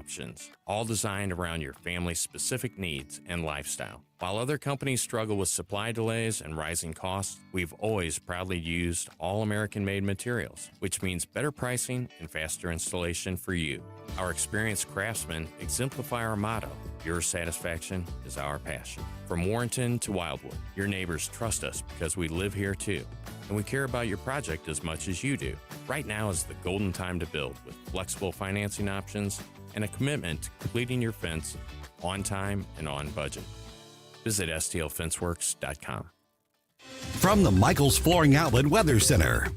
options, all designed around your family's specific needs and lifestyle. While other companies struggle with supply delays and rising costs, we've always proudly used all American-made materials, which means better pricing and faster installation for you. Our experienced craftsmen exemplify our motto, your satisfaction is our passion. From Warrenton to Wildwood, your neighbors trust us because we live here too, and we care about your project as much as you do. Right now is the golden time to build with flexible financing options and a commitment to completing your fence on time and on budget. Visit stlfenceworks.com. From the Michaels Flooring Outlet Weather Center.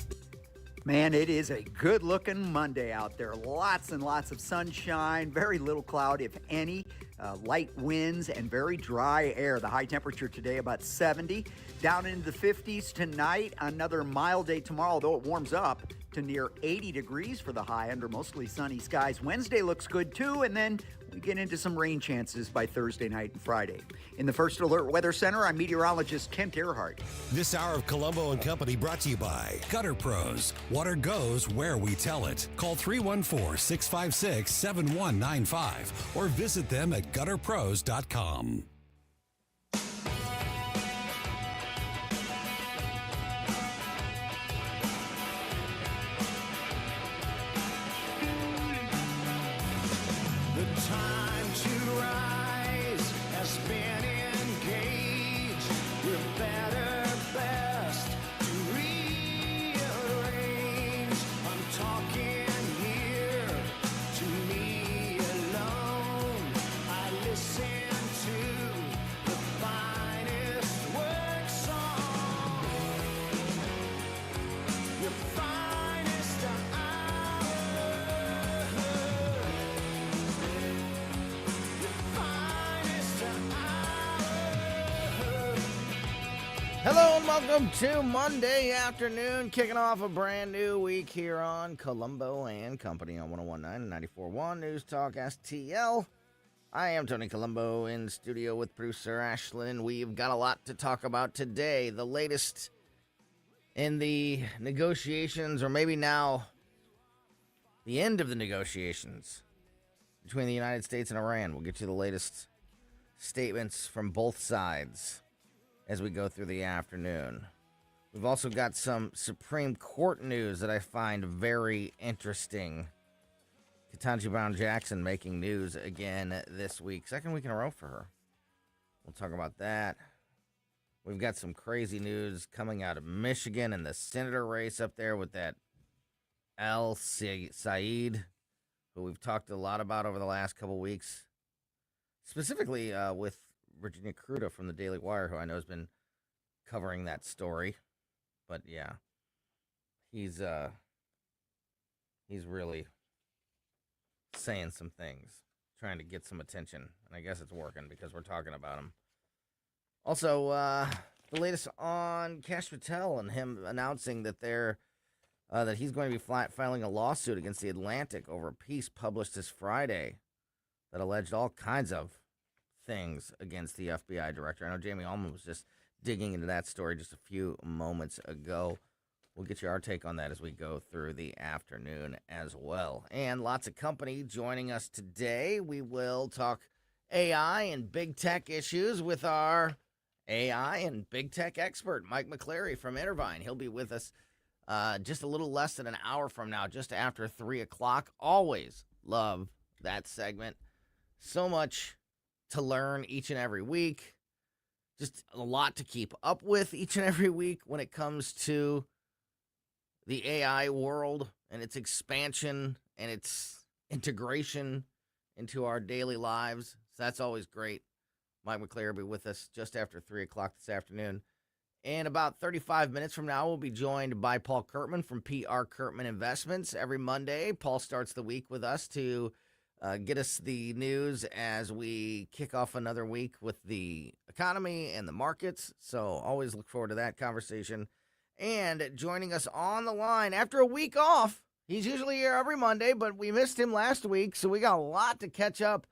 Man, it is a good-looking Monday out there. Lots and lots of sunshine, very little cloud, if any, light winds, and very dry air. The high temperature today about 70. Down into the 50s tonight. Another mild day tomorrow, although it warms up to near 80 degrees for the high under mostly sunny skies. Wednesday looks good, too, and then we get into some rain chances by Thursday night and Friday. In the First Alert Weather Center, I'm meteorologist Kent Earhart. This hour of Colombo and Company brought to you by Gutter Pros. Water goes where we tell it. Call 314-656-7195 or visit them at gutterpros.com. Hello and welcome to Monday afternoon, kicking off a brand new week here on Colombo and Company on 101.9 and 94.1 News Talk STL. I am Tony Colombo in studio with producer Ashlyn. We've got a lot to talk about today. The latest in the negotiations, or maybe now the end of the negotiations between the United States and Iran. We'll get you the latest statements from both sides as we go through the afternoon. We've also got some Supreme Court news that I find very interesting. Ketanji Brown Jackson making news again this week. Second week in a row for her. We'll talk about that. We've got some crazy news coming out of Michigan and the senator race up there with that Al Saeed, who we've talked a lot about over the last couple weeks. Specifically with Virginia Kruta from the Daily Wire, who I know has been covering that story. But yeah, he's really saying some things, trying to get some attention, and I guess it's working because we're talking about him. Also, the latest on Kash Patel and him announcing that that he's going to be filing a lawsuit against the Atlantic over a piece published this Friday that alleged all kinds of things against the FBI director. I know Jamie Allman was just digging into that story just a few moments ago. We'll get you our take on that as we go through the afternoon as well. And lots of company joining us today. We will talk AI and big tech issues with our AI and big tech expert, Mike McClary from Intervine. He'll be with us just a little less than an hour from now, just after 3 o'clock. Always love that segment. So much to learn each and every week. Just a lot to keep up with each and every week when it comes to the AI world and its expansion and its integration into our daily lives. So that's always great. Mike McClary will be with us just after 3 o'clock this afternoon. And about 35 minutes from now, we'll be joined by Paul Curtman from PR Curtman Investments. Every Monday, Paul starts the week with us to get us the news as we kick off another week with the economy and the markets. So always look forward to that conversation. And joining us on the line after a week off, he's usually here every Monday, but we missed him last week, so we got a lot to catch up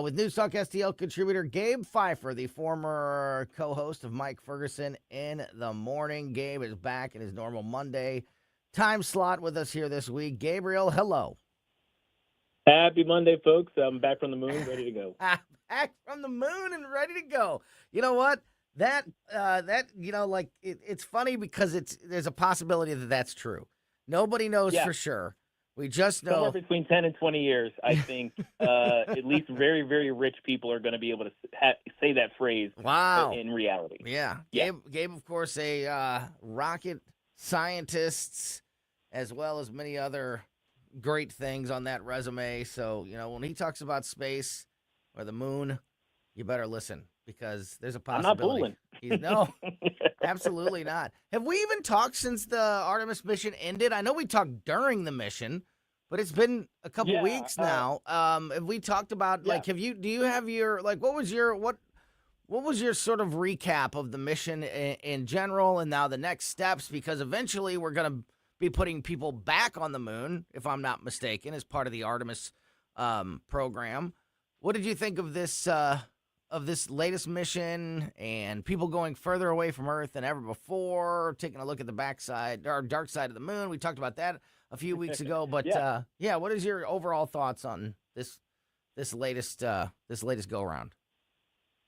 with News Talk STL contributor Gabe Phifer, the former co-host of Mike Ferguson in the Morning. Gabe is back in his normal Monday time slot with us here this week. Gabriel, hello. Happy Monday, folks. I'm back from the moon, ready to go. Back from the moon and ready to go. You know what? That it's funny because there's a possibility that that's true. Nobody knows for sure. We just know somewhere between 10 and 20 years, I think, at least very, very rich people are going to be able to say that phrase in reality. Yeah. Gabe, of course, a rocket scientist, as well as many other great things on that resume. So, when he talks about space or the moon, you better listen because there's a possibility. I'm not No, absolutely not. Have we even talked since the Artemis mission ended? I know we talked during the mission, but it's been a couple weeks now. Have we talked about what was your sort of recap of the mission in general and now the next steps? Because eventually we're going to be putting people back on the moon, if I'm not mistaken, as part of the Artemis program. What did you think of this latest mission and people going further away from Earth than ever before, taking a look at the backside or dark side of the moon? We talked about that a few weeks ago, but what is your overall thoughts on this latest go around?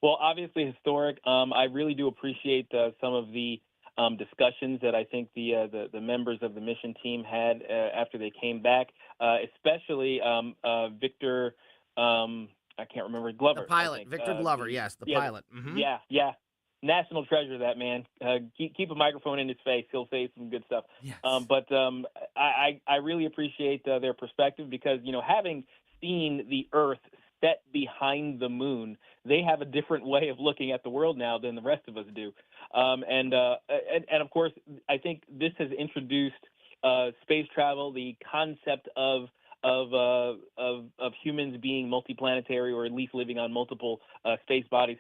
Well, obviously historic. I really do appreciate some of the discussions that I think the members of the mission team had after they came back, especially Victor. I can't remember Glover. The pilot, Victor Glover. Yes, the pilot. Mm-hmm. Yeah. National treasure, that man. Keep a microphone in his face. He'll say some good stuff. Yes. But I really appreciate their perspective because, having seen the Earth set behind the moon, they have a different way of looking at the world now than the rest of us do. And of course, I think this has introduced space travel, the concept of humans being multiplanetary or at least living on multiple space bodies.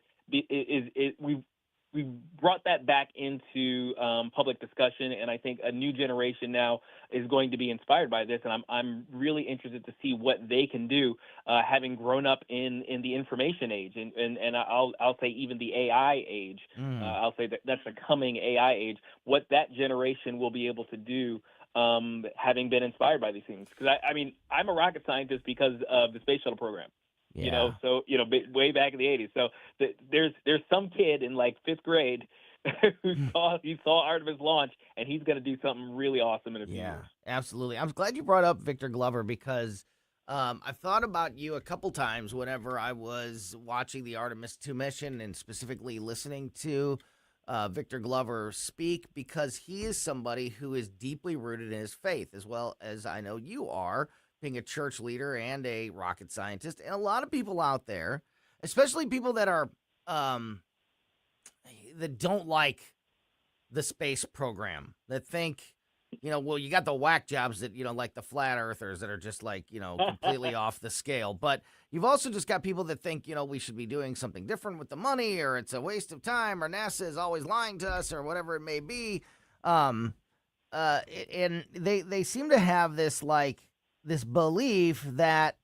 We've brought that back into public discussion, and I think a new generation now is going to be inspired by this, and I'm really interested to see what they can do, having grown up in the information age, and I'll say even the AI age. I'll say that's the coming AI age. What that generation will be able to do, having been inspired by these things, because I'm a rocket scientist because of the space shuttle program. Yeah. Way back in the 80s. So there's some kid in like 5th grade who saw Artemis launch, and he's going to do something really awesome in a few years. Yeah, absolutely. I'm glad you brought up Victor Glover because I've thought about you a couple times whenever I was watching the Artemis 2 mission and specifically listening to Victor Glover speak, because he is somebody who is deeply rooted in his faith, as well as I know you are, being a church leader and a rocket scientist. And a lot of people out there, especially people that are that don't like the space program, that think, you got the whack jobs that, like the flat earthers that are just like, completely off the scale. But you've also just got people that think, we should be doing something different with the money, or it's a waste of time, or NASA is always lying to us, or whatever it may be. And they seem to have this belief that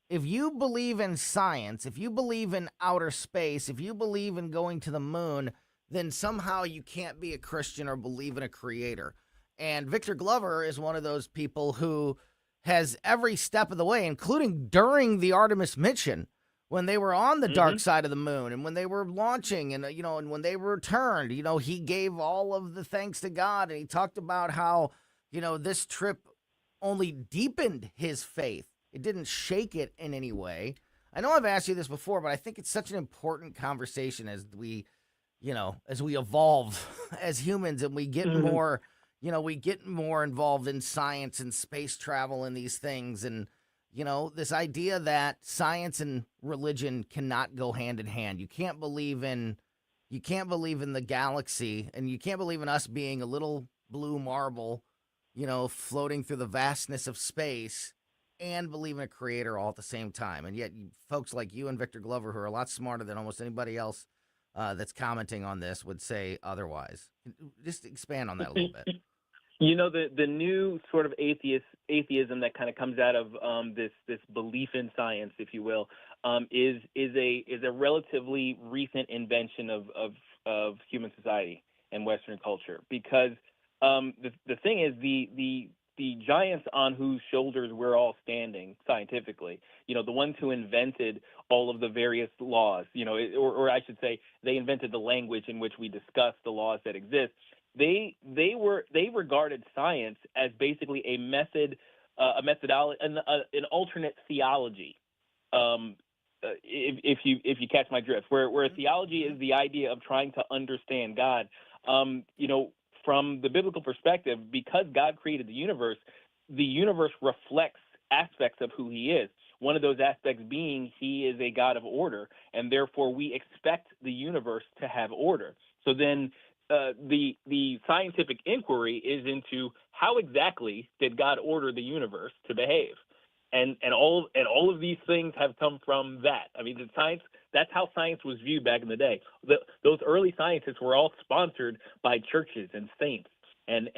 if you believe in science, if you believe in outer space, if you believe in going to the moon, then somehow you can't be a Christian or believe in a creator. And Victor Glover is one of those people who has every step of the way, including during the Artemis mission, when they were on the dark side of the moon and when they were launching and, and when they returned, he gave all of the thanks to God. And he talked about how, this trip only deepened his faith. It didn't shake it in any way. I know I've asked you this before, but I think it's such an important conversation as we evolve as humans and we get more, involved in science and space travel and these things. And, this idea that science and religion cannot go hand in hand. You can't believe in the galaxy, and you can't believe in us being a little blue marble, floating through the vastness of space, and believe in a creator all at the same time. And yet folks like you and Victor Glover, who are a lot smarter than almost anybody else that's commenting on this, would say otherwise. Just expand on that a little bit. The new sort of atheism that kind of comes out of this belief in science, if you will, is a relatively recent invention of human society and Western culture. Because the thing is, the the giants on whose shoulders we're all standing scientifically, the ones who invented all of the various laws, or I should say they invented the language in which we discuss the laws that exist. They regarded science as basically a method, a methodology, an alternate theology. If you catch my drift, where theology is the idea of trying to understand God, from the biblical perspective, because God created the universe reflects aspects of who he is. One of those aspects being he is a God of order, and therefore we expect the universe to have order. So then the scientific inquiry is into how exactly did God order the universe to behave? And all of these things have come from that. I mean, that's how science was viewed back in the day. Those early scientists were all sponsored by churches and saints and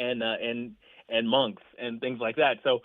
monks and things like that. So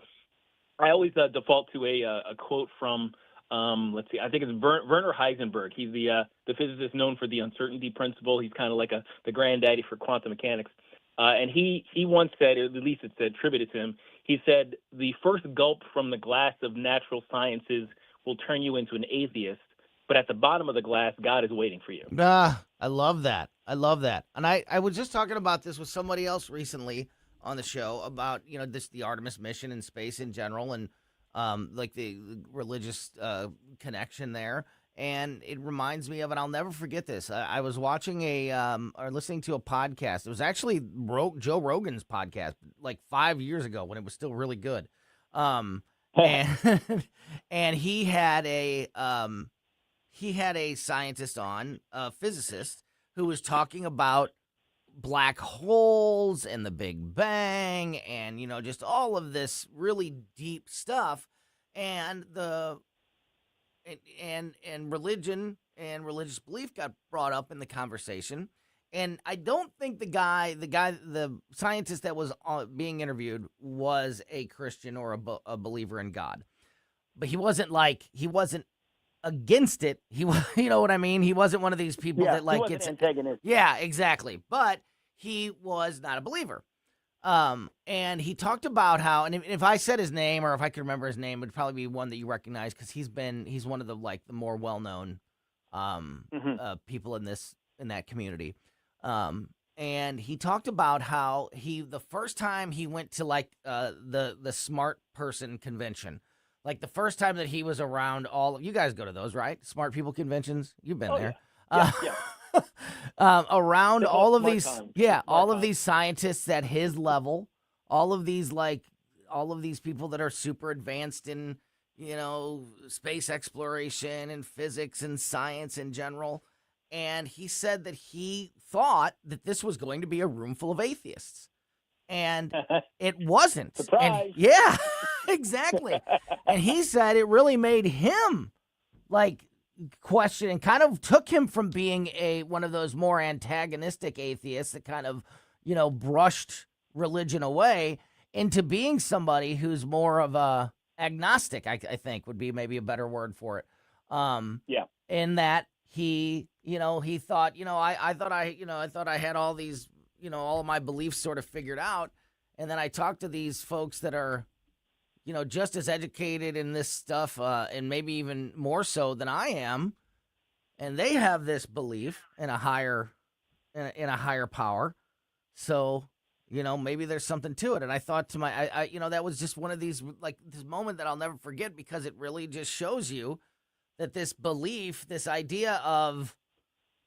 I always default to a quote from let's see, I think it's Werner Heisenberg. He's the physicist known for the uncertainty principle. He's kind of like the granddaddy for quantum mechanics. And he once said, or at least it's attributed to him, he said, the first gulp from the glass of natural sciences will turn you into an atheist, but at the bottom of the glass, God is waiting for you. I love that. And I was just talking about this with somebody else recently on the show about, the Artemis mission and space in general and like the religious connection there. And it reminds me of, and I'll never forget this. I was watching or listening to a podcast. It was actually Joe Rogan's podcast, like 5 years ago when it was still really good. And and he had a scientist on, a physicist, who was talking about black holes and the Big Bang and, just all of this really deep stuff. And and religion and religious belief got brought up in the conversation. And I don't think the scientist that was being interviewed was a Christian or a believer in God. But he wasn't against it. He was, you know what I mean? He wasn't one of these people that he wasn't antagonist. Yeah, exactly. But he was not a believer. And he talked about how, and if I said his name or if I could remember his name, it would probably be one that you recognize because he's one of the more well-known people in that community. And he talked about how the first time he went to the smart person convention, like the first time that he was around you guys go to those, right? Smart people conventions. You've been there. Yeah. Around all of these, all of these scientists at his level, all of these people that are super advanced in, space exploration and physics and science in general. And he said that he thought that this was going to be a room full of atheists. And it wasn't. Surprise. Yeah, exactly. And he said it really made him question and kind of took him from being one of those more antagonistic atheists that kind of, brushed religion away into being somebody who's more of a agnostic, I think would be maybe a better word for it. In that he thought, I thought I had all these, all of my beliefs sort of figured out. And then I talked to these folks that are, just as educated in this stuff, and maybe even more so than I am, and they have this belief in a higher power. So, maybe there's something to it. And I thought to that was just one of these, this moment that I'll never forget because it really just shows you that this belief, this idea of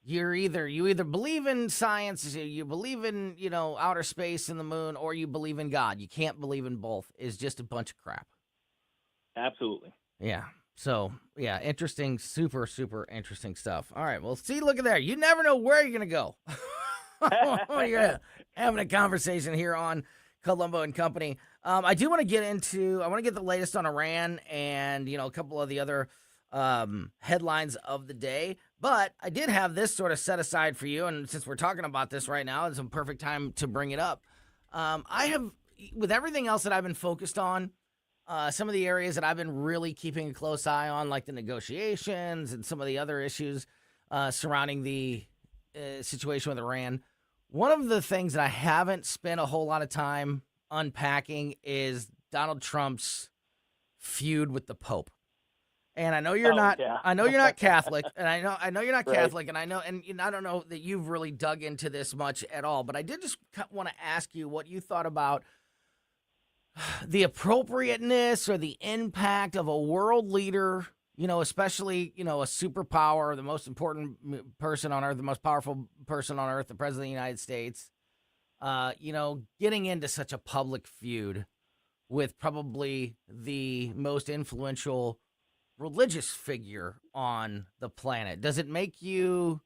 you either believe in science, you believe in, outer space and the moon, or you believe in God. You can't believe in both. Is just a bunch of crap. Absolutely. Yeah. So, yeah, interesting, super, super interesting stuff. All right. Well, see, look at there. You never know where you're going to go. You're having a conversation here on Colombo and Company. I do want to get the latest on Iran and, a couple of the other headlines of the day. But I did have this sort of set aside for you, and since we're talking about this right now, it's a perfect time to bring it up. I have, with everything else that I've been focused on, some of the areas that I've been really keeping a close eye on, like the negotiations and some of the other issues surrounding the situation with Iran. One of the things that I haven't spent a whole lot of time unpacking is Donald Trump's feud with the Pope. And I know you're not. Yeah. I know you're not Catholic, and I know you're not Right. Catholic, and I know, and I don't know that you've really dug into this much at all. But I did just want to ask you what you thought about the appropriateness or the impact of a world leader. Especially a superpower, the most important person on earth, the most powerful person on earth, the president of the United States. Getting into such a public feud with probably the most influential religious figure on the planet. Does it make you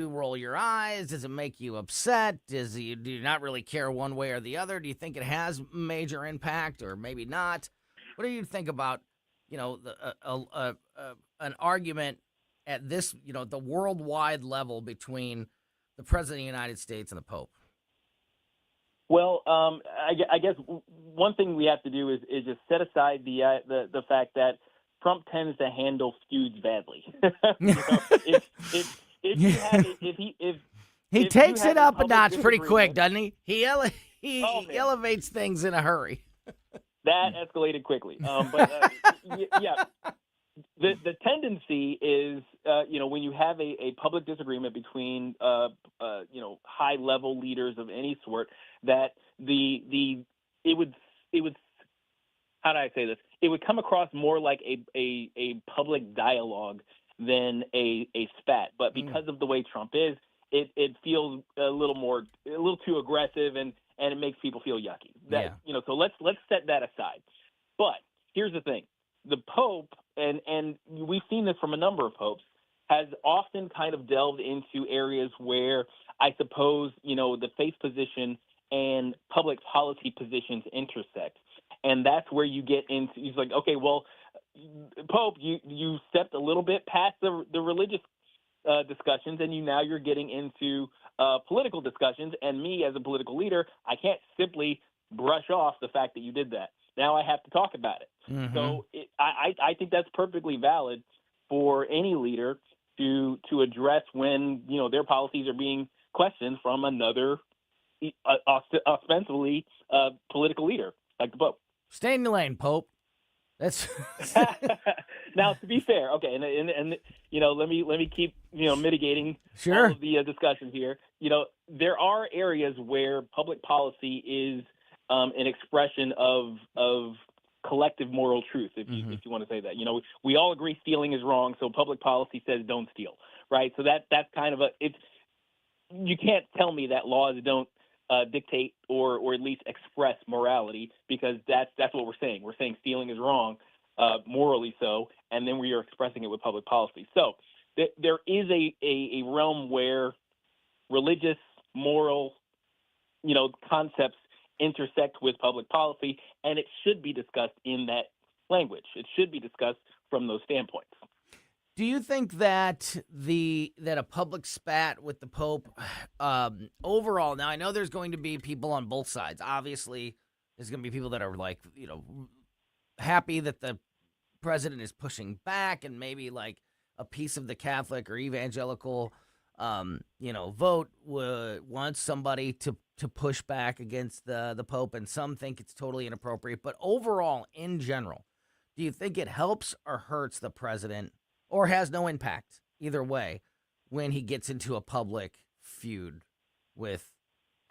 roll your eyes? Does it make you upset? Do you not really care one way or the other? Do you think it has major impact or maybe not? What do you think about, an argument at this, the worldwide level between the president of the United States and the Pope? Well, I guess one thing we have to do is just set aside the fact that Trump tends to handle feuds badly. He takes it up a notch pretty quick, doesn't he? He elevates things in a hurry. That escalated quickly. Yeah. The tendency is, when you have a public disagreement between, high level leaders of any sort, that it would how do I say this? It would come across more like a public dialogue than a spat. But because of the way Trump is, it feels a little too aggressive, and it makes people feel yucky. So let's set that aside. But here's the thing. The Pope, and we've seen this from a number of popes, has often kind of delved into areas where I suppose, the faith position and public policy positions intersect. And that's where you get into, he's like, okay, well, Pope, you stepped a little bit past the religious discussions, and you're getting into political discussions. And me as a political leader, I can't simply brush off the fact that you did that. Now I have to talk about it. Mm-hmm. So I think that's perfectly valid for any leader to address when their policies are being questioned from another ostensibly political leader like the Pope. Stay in your lane, Pope. That's now, to be fair, okay, and let me keep mitigating sure. all of the discussion here. There are areas where public policy is an expression of collective moral truth, if you want to say that. We all agree stealing is wrong, so public policy says don't steal, right? So that's kind of you can't tell me that laws don't dictate or at least express morality, because that's what we're saying. We're saying stealing is wrong, morally so, and then we are expressing it with public policy. So there is a realm where religious, moral, concepts intersect with public policy, and it should be discussed in that language. It should be discussed from those standpoints. Do you think that a public spat with the Pope overall? Now, I know there's going to be people on both sides. Obviously, there's going to be people that are happy that the president is pushing back, and maybe like a piece of the Catholic or evangelical vote wants somebody to push back against the Pope, and some think it's totally inappropriate. But overall, in general, do you think it helps or hurts the president, or has no impact either way, when he gets into a public feud with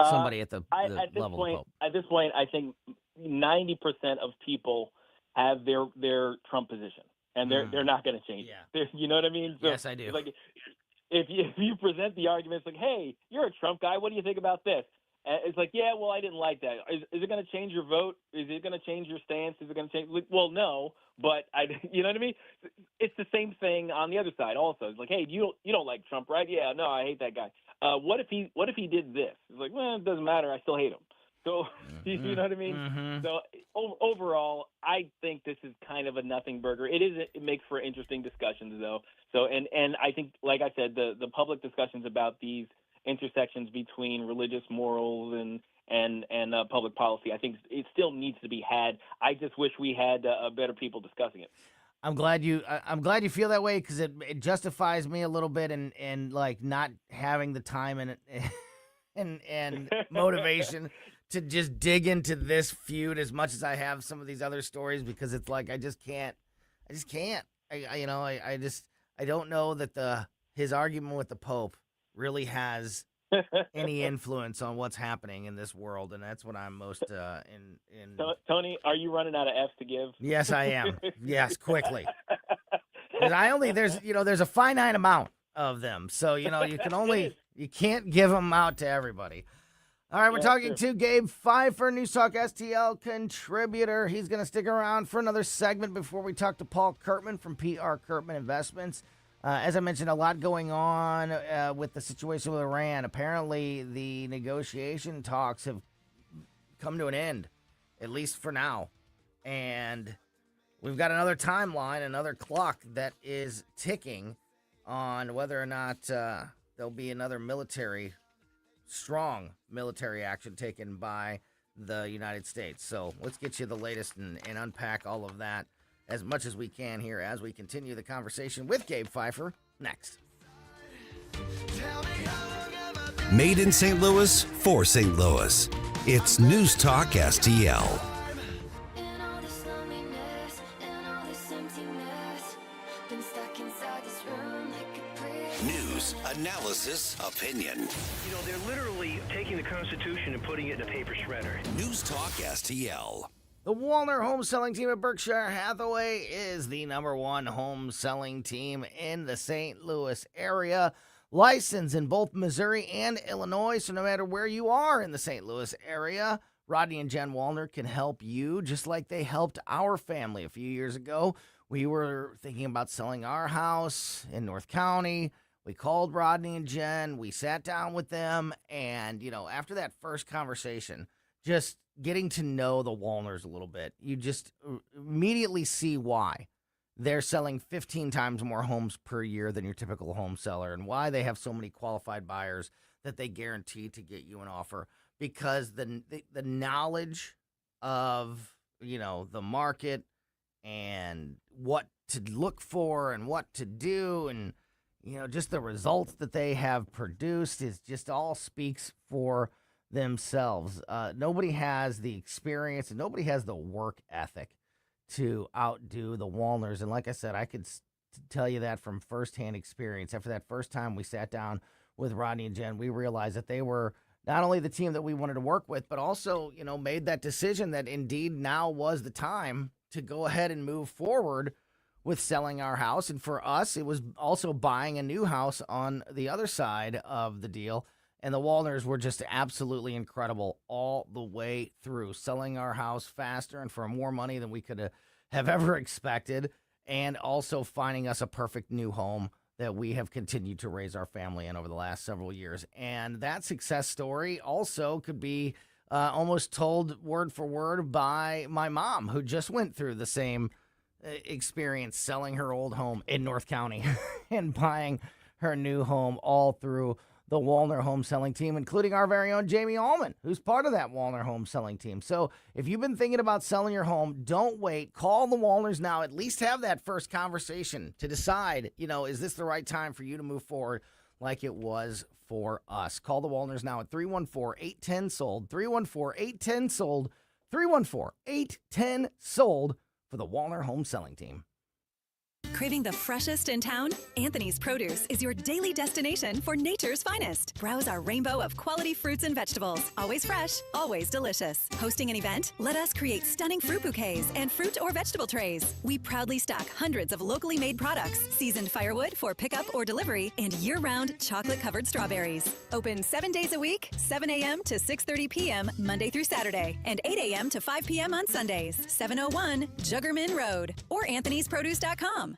somebody at the level of the Pope? At this point, I think 90% of people have their Trump position, and they're not going to change it. You know what I mean? So, yes, I do. Like, if you present the arguments like, hey, you're a Trump guy, what do you think about this? And it's like, yeah, well, I didn't like that. Is it going to change your vote? Is it going to change your stance? Is it going to change? Well, no, but you know what I mean? It's the same thing on the other side also. It's like, hey, you don't like Trump, right? Yeah, no, I hate that guy. What if he did this? It's like, well, it doesn't matter. I still hate him. So you know what I mean? Mm-hmm. So overall, I think this is kind of a nothing burger. It makes for interesting discussions though. So and I think, like I said, the public discussions about these intersections between religious morals and public policy, I think it still needs to be had. I just wish we had better people discussing it. I'm glad you feel that way, because it justifies me a little bit and like not having the time and motivation to just dig into this feud as much as I have some of these other stories, because it's like I just can't. I don't know that his argument with the Pope really has any influence on what's happening in this world, and that's what I'm most in. Tony, are you running out of F's to give? Yes, I am. Yes, quickly. There's a finite amount of them, so you can't give them out to everybody. All right, we're talking to Gabe Phifer, News Talk STL contributor. He's going to stick around for another segment before we talk to Paul Curtman from PR Curtman Investments. As I mentioned, a lot going on with the situation with Iran. Apparently, the negotiation talks have come to an end, at least for now. And we've got another timeline, another clock that is ticking on whether or not there'll be another strong military action taken by the United States. So let's get you the latest and unpack all of that as much as we can here as we continue the conversation with Gabe Phifer next. Made in St. Louis for St. Louis. It's News Talk STL. News, analysis, opinion. They're literally taking the Constitution and putting it in a paper shredder. News Talk STL. The Wallner home selling team at Berkshire Hathaway is the number one home selling team in the St. Louis area. Licensed in both Missouri and Illinois, so no matter where you are in the St. Louis area, Rodney and Jen Wallner can help you just like they helped our family a few years ago. We were thinking about selling our house in North County. We called Rodney and Jen. We sat down with them. And, after that first conversation, just getting to know the Wallners a little bit, you just immediately see why they're selling 15 times more homes per year than your typical home seller, and why they have so many qualified buyers that they guarantee to get you an offer. Because the knowledge of, the market and what to look for and what to do, and just the results that they have produced is just all speaks for themselves. Nobody has the experience and nobody has the work ethic to outdo the Wallners. And like I said, I could tell you that from firsthand experience. After that first time we sat down with Rodney and Jen, we realized that they were not only the team that we wanted to work with, but also, made that decision that indeed now was the time to go ahead and move forward with selling our house. And for us, it was also buying a new house on the other side of the deal. And the Wallners were just absolutely incredible all the way through, selling our house faster and for more money than we could have ever expected, and also finding us a perfect new home that we have continued to raise our family in over the last several years. And that success story also could be almost told word for word by my mom, who just went through the same experience selling her old home in North County and buying her new home, all through the Wallner home selling team, including our very own Jamie Allman, who's part of that Wallner home selling team. So if you've been thinking about selling your home, don't wait. Call the Wallners now. At least have that first conversation to decide, is this the right time for you to move forward like it was for us? Call the Wallners now at 314-810-SOLD, 314-810-SOLD, 314-810-SOLD for the Wallner home selling team. Craving the freshest in town? Anthony's Produce is your daily destination for nature's finest. Browse our rainbow of quality fruits and vegetables. Always fresh, always delicious. Hosting an event? Let us create stunning fruit bouquets and fruit or vegetable trays. We proudly stock hundreds of locally made products, seasoned firewood for pickup or delivery, and year-round chocolate-covered strawberries. Open 7 days a week, 7 a.m. to 6:30 p.m. Monday through Saturday, and 8 a.m. to 5 p.m. on Sundays. 701 Juggerman Road or anthonysproduce.com.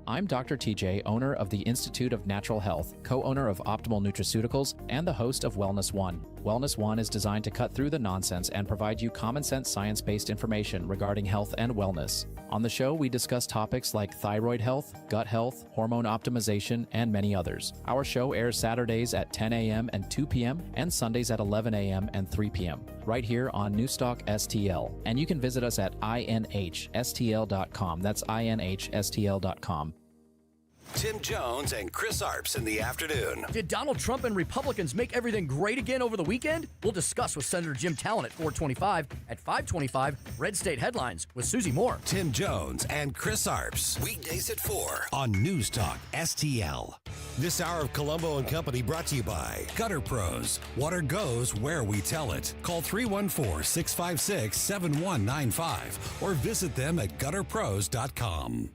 I'm Dr. TJ, owner of the Institute of Natural Health, co-owner of Optimal Nutraceuticals, and the host of Wellness One. Wellness One is designed to cut through the nonsense and provide you common sense science-based information regarding health and wellness. On the show, we discuss topics like thyroid health, gut health, hormone optimization, and many others. Our show airs Saturdays at 10 a.m. and 2 p.m. and Sundays at 11 a.m. and 3 p.m. right here on Newstalk STL. And you can visit us at inhstl.com. That's inhstl.com. Tim Jones and Chris Arps in the afternoon. Did Donald Trump and Republicans make everything great again over the weekend? We'll discuss with Senator Jim Talon at 425. At 525, Red State Headlines with Susie Moore. Tim Jones and Chris Arps. Weekdays at 4 on News Talk STL. This hour of Colombo and Company brought to you by Gutter Pros. Water goes where we tell it. Call 314-656-7195 or visit them at gutterpros.com.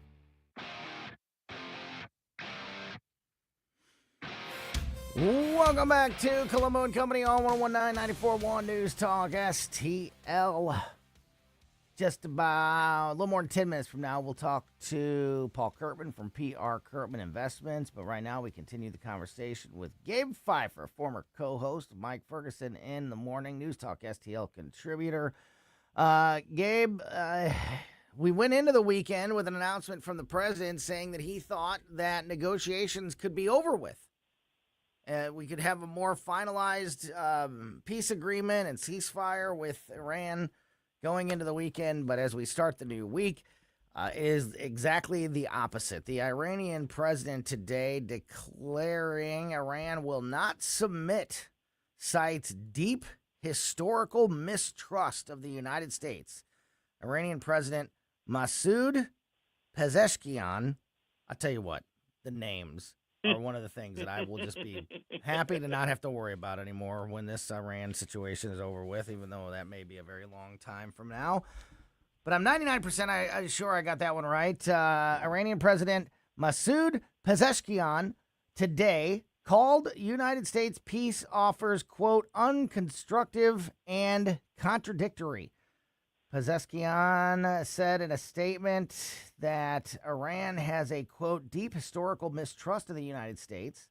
Welcome back to Colombo and Company on 119.94.1 News Talk STL. Just about a little more than 10 minutes from now, we'll talk to Paul Curtman from PR Curtman Investments. But right now, we continue the conversation with Gabe Phifer, former co-host of Mike Ferguson in the Morning News Talk STL contributor. Gabe, we went into the weekend with an announcement from the president saying that he thought that negotiations could be over with. We could have a more finalized peace agreement and ceasefire with Iran going into the weekend. But as we start the new week, is exactly the opposite. The Iranian president today declaring Iran will not submit, cites deep historical mistrust of the United States. Iranian President Masoud Pezeshkian, I'll tell you what, the names are one of the things that I will just be happy to not have to worry about anymore when this Iran situation is over with, even though that may be a very long time from now. But I'm 99% sure I got that one right. Iranian President Masoud Pezeshkian today called United States peace offers, quote, unconstructive and contradictory. Pezeshkian said in a statement that Iran has a, quote, deep historical mistrust of the United States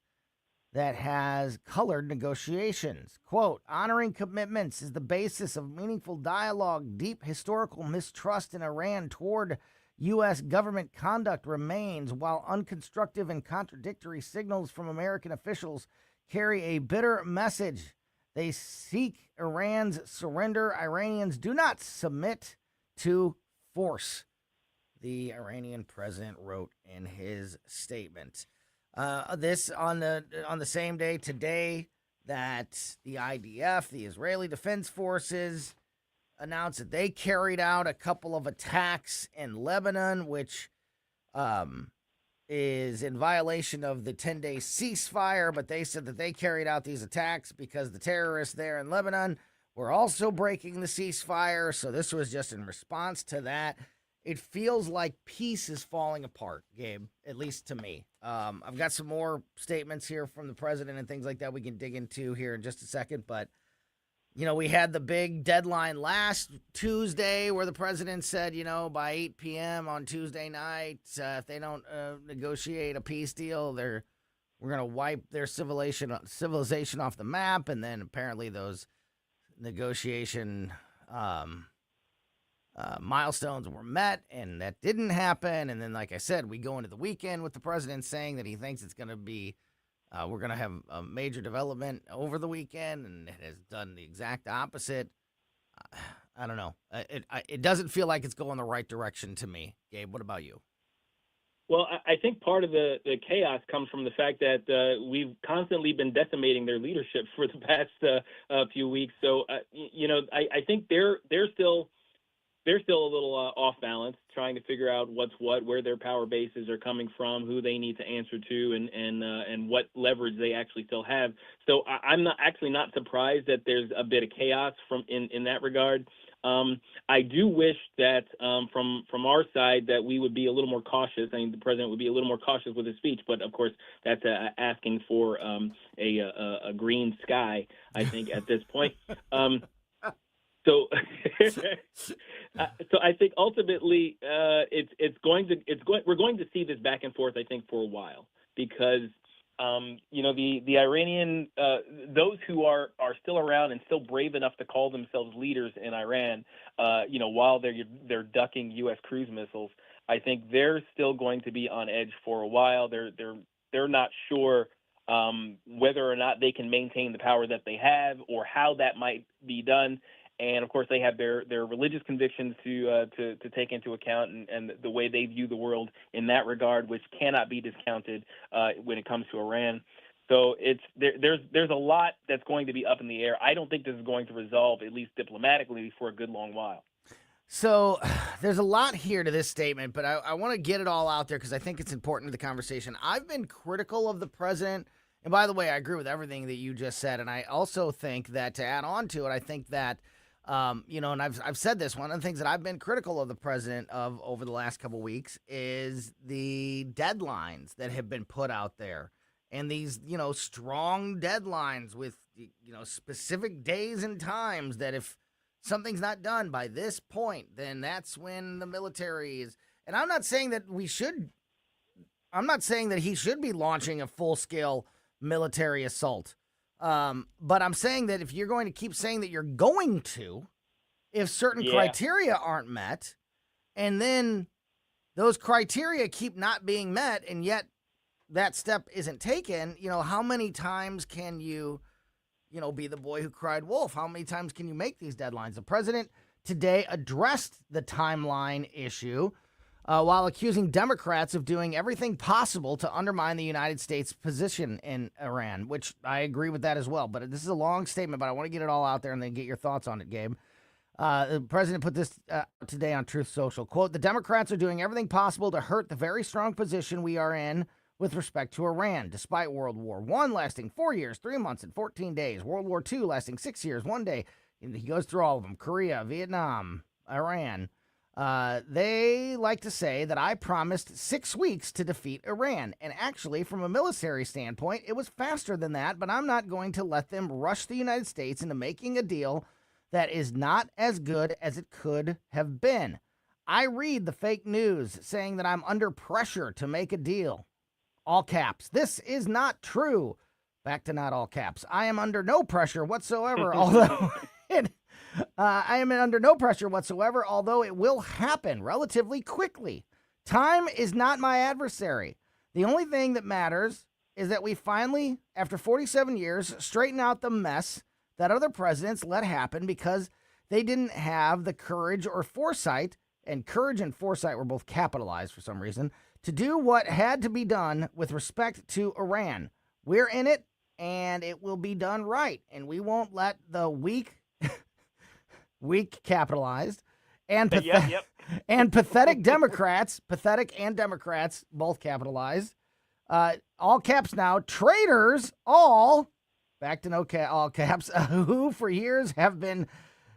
that has colored negotiations. Quote, honoring commitments is the basis of meaningful dialogue. Deep historical mistrust in Iran toward U.S. government conduct remains, while unconstructive and contradictory signals from American officials carry a bitter message. They seek Iran's surrender. Iranians do not submit to force, the Iranian president wrote in his statement. This on the same day today that the IDF, the Israeli Defense Forces, announced that they carried out a couple of attacks in Lebanon, which is in violation of the 10-day ceasefire, but they said that they carried out these attacks because the terrorists there in Lebanon were also breaking the ceasefire, so this was just in response to that. It feels like peace is falling apart, Gabe, at least to me. I've got some more statements here from the president and things like that we can dig into here in just a second, but you know, we had the big deadline last Tuesday where the president said, you know, by 8 p.m. on Tuesday night, if they don't negotiate a peace deal, we're going to wipe their civilization off the map. And then apparently those negotiation milestones were met, and that didn't happen. And then, like I said, we go into the weekend with the president saying that he thinks it's going to be we're going to have a major development over the weekend, and it has done the exact opposite. I don't know. It doesn't feel like it's going the right direction to me. Gabe, what about you? Well, I think part of the chaos comes from the fact that we've constantly been decimating their leadership for the past few weeks. So, you know, I think they're still a little off balance, trying to figure out what's what, where their power bases are coming from, who they need to answer to, and what leverage they actually still have. So I'm not surprised that there's a bit of chaos in that regard. I do wish that from our side that we would be a little more cautious. I mean, the president would be a little more cautious with his speech, but of course that's asking for a green sky, I think, at this point. So I think ultimately we're going to see this back and forth, I think, for a while, because you know, the Iranian those who are still around and still brave enough to call themselves leaders in Iran, you know, while they're ducking U.S. cruise missiles, I think they're still going to be on edge for a while. They're not sure whether or not they can maintain the power that they have or how that might be done. And of course, they have their religious convictions to take into account, and the way they view the world in that regard, which cannot be discounted when it comes to Iran. So there's a lot that's going to be up in the air. I don't think this is going to resolve, at least diplomatically, for a good long while. So there's a lot here to this statement, but I want to get it all out there because I think it's important to the conversation. I've been critical of the president. And by the way, I agree with everything that you just said. And I also think that, to add on to it, I think that, and I've said this, one of the things that I've been critical of the president of over the last couple of weeks is the deadlines that have been put out there. And these, strong deadlines with, specific days and times that if something's not done by this point, then that's when the military is. And I'm not saying that he should be launching a full-scale military assault. But I'm saying that if you're going to keep saying that you're going to, if certain criteria aren't met, and then those criteria keep not being met, and yet that step isn't taken, how many times can you, be the boy who cried wolf? How many times can you make these deadlines? The president today addressed the timeline issue while accusing Democrats of doing everything possible to undermine the United States' position in Iran, which I agree with that as well. But this is a long statement, but I want to get it all out there and then get your thoughts on it, Gabe. The president put this today on Truth Social. Quote, "The Democrats are doing everything possible to hurt the very strong position we are in with respect to Iran, despite World War I lasting 4 years, 3 months, and 14 days, World War II lasting 6 years, 1 day." And he goes through all of them: Korea, Vietnam, Iran. They like to say that I promised 6 weeks to defeat Iran. And actually, from a military standpoint, it was faster than that, but I'm not going to let them rush the United States into making a deal that is not as good as it could have been. I read the fake news saying that I'm under pressure to make a deal. All caps. This is not true. Back to not all caps. I am under no pressure whatsoever, although I am under no pressure whatsoever, although it will happen relatively quickly. Time is not my adversary. The only thing that matters is that we finally, after 47 years, straighten out the mess that other presidents let happen because they didn't have the courage or foresight, and courage and foresight were both capitalized for some reason, to do what had to be done with respect to Iran. We're in it, and it will be done right, and we won't let the weak capitalized, and and pathetic Democrats, both capitalized, all caps now, traitors, all, back to all caps, who for years have been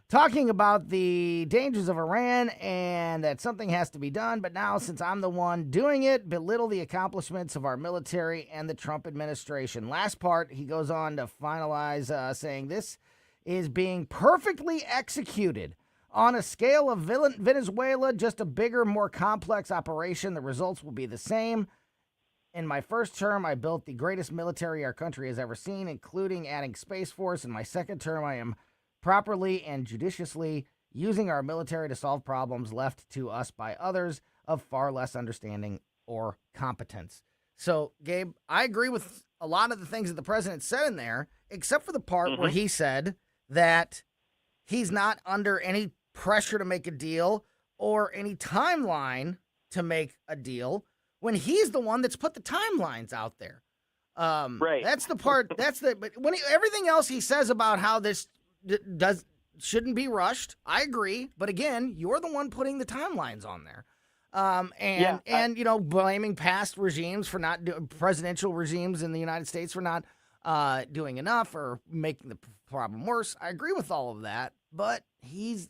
talking about the dangers of Iran and that something has to be done. But now, since I'm the one doing it, belittle the accomplishments of our military and the Trump administration. Last part, he goes on to finalize saying this is being perfectly executed on a scale of Venezuela, just a bigger, more complex operation. The results will be the same. In my first term, I built the greatest military our country has ever seen, including adding Space Force. In my second term, I am properly and judiciously using our military to solve problems left to us by others of far less understanding or competence. So, Gabe, I agree with a lot of the things that the president said in there, except for the part where he said that he's not under any pressure to make a deal or any timeline to make a deal when he's the one that's put the timelines out there. Right. That's the part. But when everything else he says about how this shouldn't be rushed, I agree. But again, you're the one putting the timelines on there. Blaming past regimes for not presidential regimes in the United States for not doing enough or making the problem worse. I agree with all of that. But he's,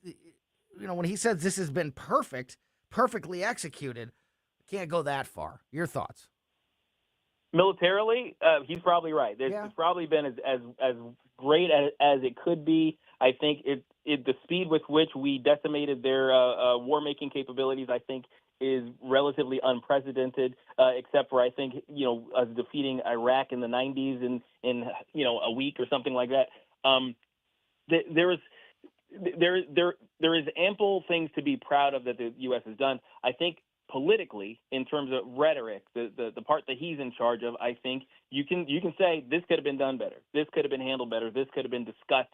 when he says this has been perfectly executed, can't go that far. Your thoughts? Militarily, he's probably right. It's probably been as great as it could be. I think the speed with which we decimated their war-making capabilities, I think, is relatively unprecedented, except for, I think, us defeating Iraq in the 90s in a week or something like that. There is ample things to be proud of that the U.S. has done. I think politically, in terms of rhetoric, the part that he's in charge of, I think you can say this could have been done better. This could have been handled better. This could have been discussed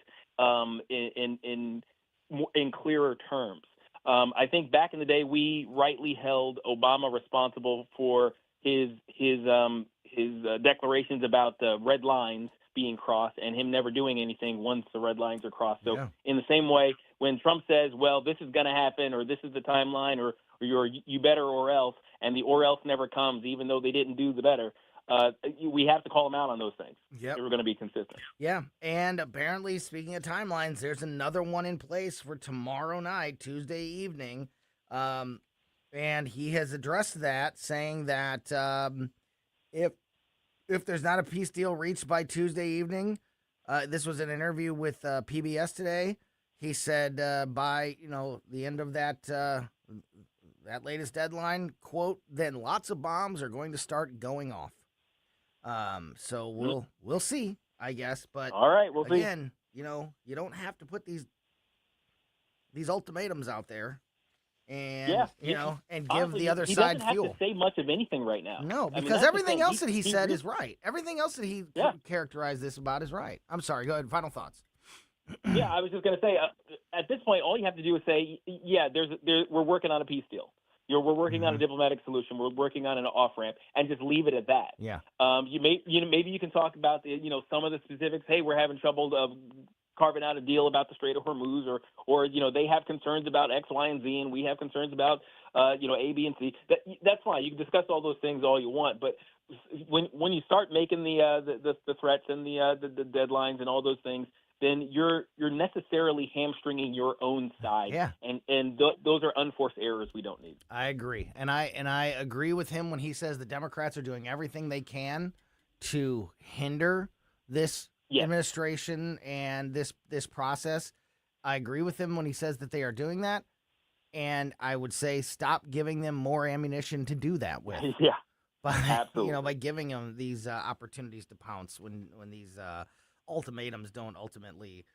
in in clearer terms. I think back in the day, we rightly held Obama responsible for his declarations about the red lines being crossed and him never doing anything once the red lines are crossed. So in the same way, when Trump says, well, this is going to happen, or this is the timeline, or you better or else, and the or else never comes, even though they didn't do the better, we have to call them out on those things. Yep. If we're going to be consistent. Yeah, and apparently, speaking of timelines, there's another one in place for tomorrow night, Tuesday evening, and he has addressed that, saying that if there's not a peace deal reached by Tuesday evening, this was an interview with PBS today. He said by the end of that latest deadline, quote, then lots of bombs are going to start going off. So we'll see, I guess. But all right, we'll see. Again, you don't have to put these ultimatums out there, and and give honestly, the other he side doesn't fuel. have to say much of anything right now. No, I mean, because that's everything the thing. else that he said really is right. Everything else that he characterized this about is right. I'm sorry. Go ahead. Final thoughts. Yeah, I was just going to say, at this point, all you have to do is say, we're working on a peace deal. We're working on a diplomatic solution. We're working on an off-ramp, and just leave it at that. Yeah. Maybe you can talk about some of the specifics. Hey, we're having trouble carving out a deal about the Strait of Hormuz, or they have concerns about X, Y, and Z, and we have concerns about A, B, and C. That's fine. You can discuss all those things all you want, but when you start making the threats and the deadlines and all those things, then you're necessarily hamstringing your own side. Yeah. And those are unforced errors we don't need. I agree. And I agree with him when he says the Democrats are doing everything they can to hinder this administration and this process. I agree with him when he says that they are doing that. And I would say stop giving them more ammunition to do that with. Yeah. Absolutely. By giving them these opportunities to pounce when these ultimatums don't ultimately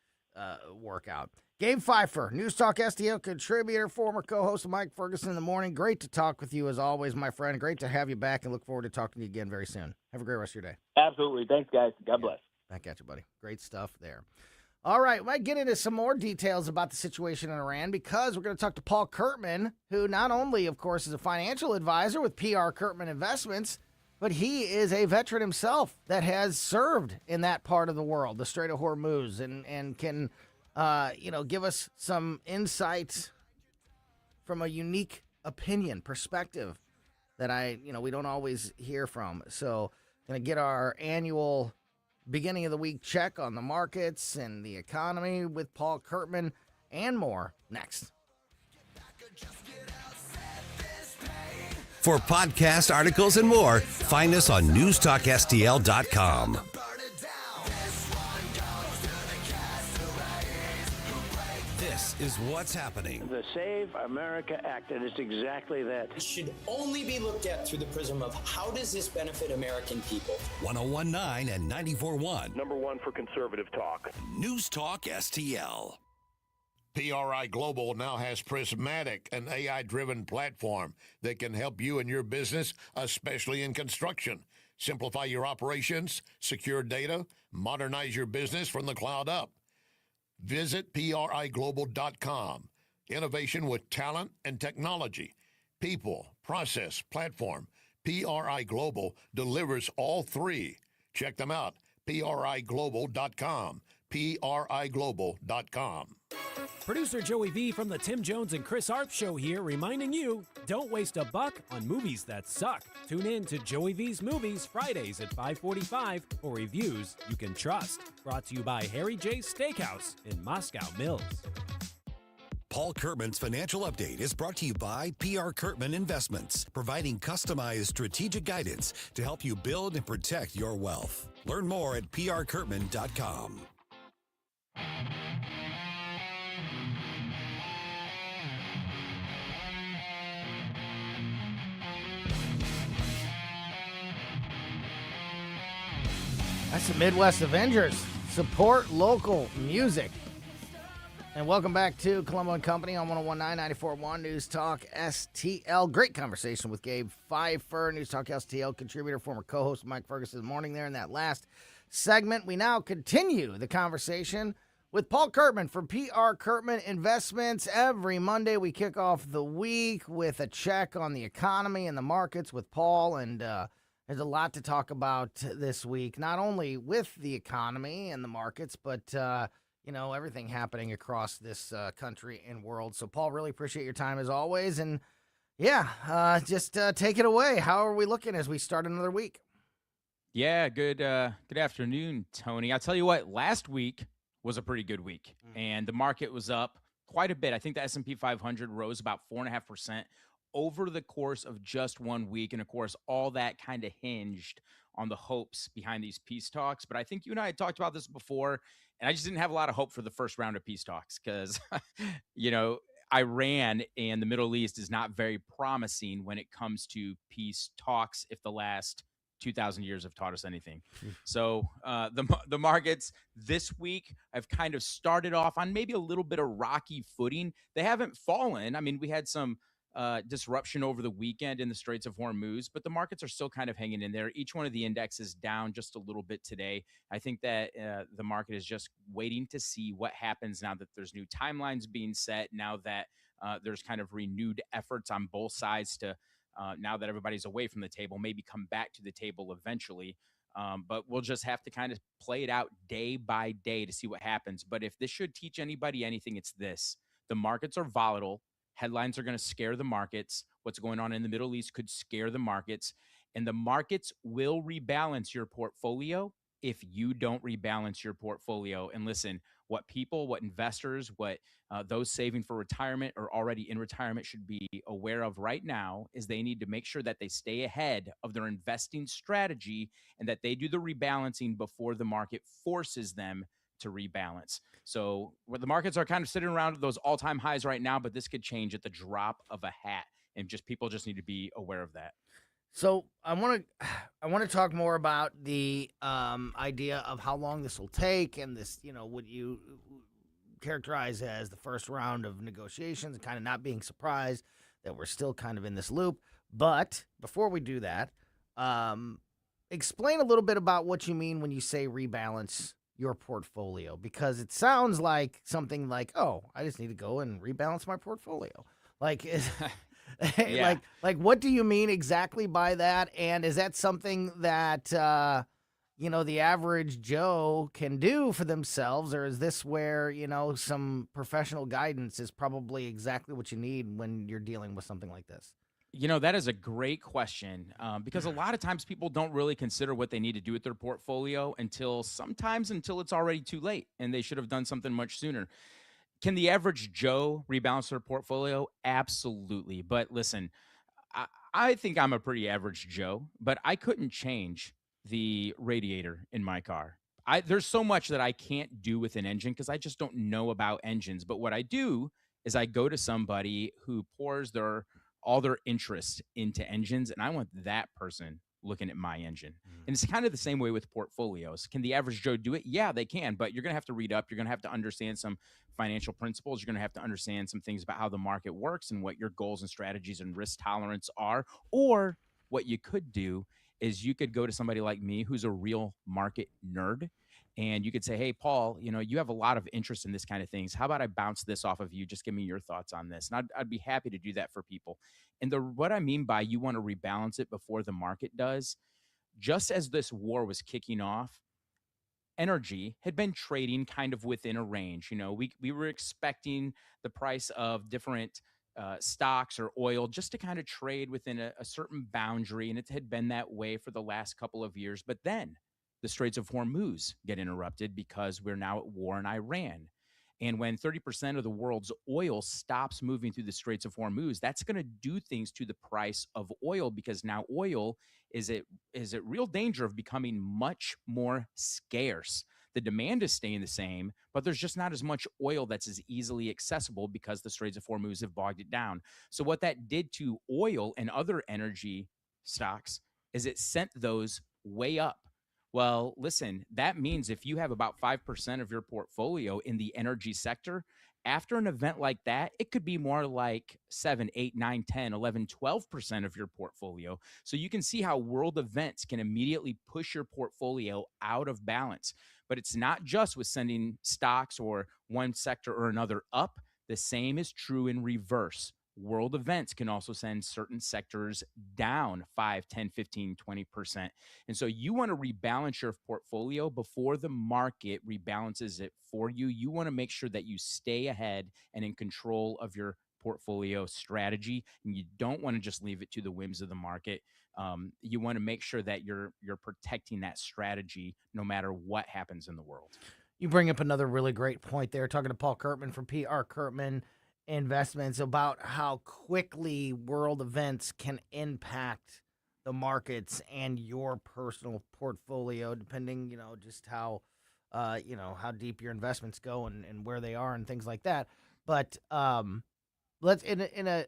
work out. Gabe Phifer, News Talk STL contributor, former co-host of Mike Ferguson in the Morning. Great to talk with you as always, my friend. Great to have you back, and look forward to talking to you again very soon. Have a great rest of your day. Absolutely. Thanks, guys. God bless. Back at you, buddy. Great stuff there. All right, we might get into some more details about the situation in Iran, because we're going to talk to Paul Curtman, who not only, of course, is a financial advisor with PR Curtman Investments, but he is a veteran himself that has served in that part of the world, the Strait of Hormuz, and can, give us some insights from a unique perspective that we don't always hear from. So, going to get our annual beginning of the week check on the markets and the economy with Paul Curtman and more next. For podcast articles and more, find us on newstalkstl.com. This is what's happening. The Save America Act, and it's exactly that. It should only be looked at through the prism of how does this benefit American people? 101.9 and 94.1. Number one for conservative talk. News Talk STL. PRI Global now has Prismatic, an AI-driven platform that can help you and your business, especially in construction. Simplify your operations, secure data, modernize your business from the cloud up. Visit PRIGlobal.com. Innovation with talent and technology. People, process, platform. PRI Global delivers all three. Check them out. PRIGlobal.com. PRIGlobal.com. Producer Joey V from the Tim Jones and Chris Arp Show here, reminding you, don't waste a buck on movies that suck. Tune in to Joey V's Movies Fridays at 5:45 for reviews you can trust. Brought to you by Harry J's Steakhouse in Moscow Mills. Paul Curtman's Financial Update is brought to you by PR Curtman Investments, providing customized strategic guidance to help you build and protect your wealth. Learn more at prcurtman.com. That's the Midwest Avengers. Support local music. And welcome back to Colombo Company on 101.9, 94.1 News Talk STL. Great conversation with Gabe Phifer, News Talk STL contributor, former co-host Mike Ferguson this morning there in that last segment. We now continue the conversation with Paul Curtman from PR Curtman Investments. Every Monday we kick off the week with a check on the economy and the markets with Paul, and there's a lot to talk about this week, not only with the economy and the markets, but everything happening across this country and world. So, Paul, really appreciate your time as always, and just take it away. How are we looking as we start another week? Yeah, good afternoon, Tony. I'll tell you what, last week was a pretty good week, and the market was up quite a bit. I think the S&P 500 rose about 4.5% over the course of just 1 week, and of course, all that kind of hinged on the hopes behind these peace talks. But I think you and I had talked about this before, and I just didn't have a lot of hope for the first round of peace talks because, Iran and the Middle East is not very promising when it comes to peace talks if the last 2,000 years have taught us anything. So the markets this week have kind of started off on maybe a little bit of rocky footing. They haven't fallen. I mean, we had some disruption over the weekend in the Straits of Hormuz, but the markets are still kind of hanging in there. Each one of the indexes down just a little bit today. I think that the market is just waiting to see what happens now that there's new timelines being set, now that there's kind of renewed efforts on both sides to now that everybody's away from the table, maybe come back to the table eventually. But we'll just have to kind of play it out day by day to see what happens. But if this should teach anybody anything, it's this. The markets are volatile. Headlines are going to scare the markets. What's going on in the Middle East could scare the markets. And the markets will rebalance your portfolio if you don't rebalance your portfolio. And listen, what investors, those saving for retirement or already in retirement should be aware of right now is they need to make sure that they stay ahead of their investing strategy and that they do the rebalancing before the market forces them to rebalance. So where the markets are kind of sitting around those all-time highs right now, but this could change at the drop of a hat, and people just need to be aware of that. So I want to talk more about the idea of how long this will take, and this, what you characterize as the first round of negotiations, and kind of not being surprised that we're still kind of in this loop. But before we do that, explain a little bit about what you mean when you say rebalance your portfolio, because it sounds like something like, oh, I just need to go and rebalance my portfolio. Like, Yeah. like what do you mean exactly by that? And is that something that, the average Joe can do for themselves? Or is this where, some professional guidance is probably exactly what you need when you're dealing with something like this? That is a great question because a lot of times people don't really consider what they need to do with their portfolio until it's already too late, and they should have done something much sooner. Can the average Joe rebalance their portfolio? Absolutely. But listen, I think I'm a pretty average Joe, but I couldn't change the radiator in my car. There's so much that I can't do with an engine because I just don't know about engines. But what I do is I go to somebody who pours all their interest into engines, and I want that person looking at my engine. And it's kind of the same way with portfolios. Can the average Joe do it? Yeah, they can, but you're going to have to read up. You're going to have to understand some financial principles. You're going to have to understand some things about how the market works and what your goals and strategies and risk tolerance are. Or what you could do is you could go to somebody like me who's a real market nerd, and you could say, hey, Paul, you have a lot of interest in this kind of things. How about I bounce this off of you? Just give me your thoughts on this. And I'd be happy to do that for people. And what I mean by you want to rebalance it before the market does, just as this war was kicking off, energy had been trading kind of within a range. We were expecting the price of different stocks or oil just to kind of trade within a certain boundary. And it had been that way for the last couple of years. But then the Straits of Hormuz get interrupted because we're now at war in Iran. And when 30% of the world's oil stops moving through the Straits of Hormuz, that's going to do things to the price of oil, because now oil is at real danger of becoming much more scarce. The demand is staying the same, but there's just not as much oil that's as easily accessible because the Straits of Hormuz have bogged it down. So what that did to oil and other energy stocks is it sent those way up. Well, listen, that means if you have about 5% of your portfolio in the energy sector, after an event like that, it could be more like 7, 8, 9, 10, 11, 12% of your portfolio. So you can see how world events can immediately push your portfolio out of balance. But it's not just with sending stocks or one sector or another up. The same is true in reverse. World events can also send certain sectors down 5, 10, 15, 20%. And so you want to rebalance your portfolio before the market rebalances it for you. You want to make sure that you stay ahead and in control of your portfolio strategy. And you don't want to just leave it to the whims of the market. You want to make sure that you're protecting that strategy no matter what happens in the world. You bring up another really great point there, talking to Paul Curtman from PR Curtman Investments about how quickly world events can impact the markets and your personal portfolio, depending, just how, how deep your investments go and where they are and things like that. But let's in a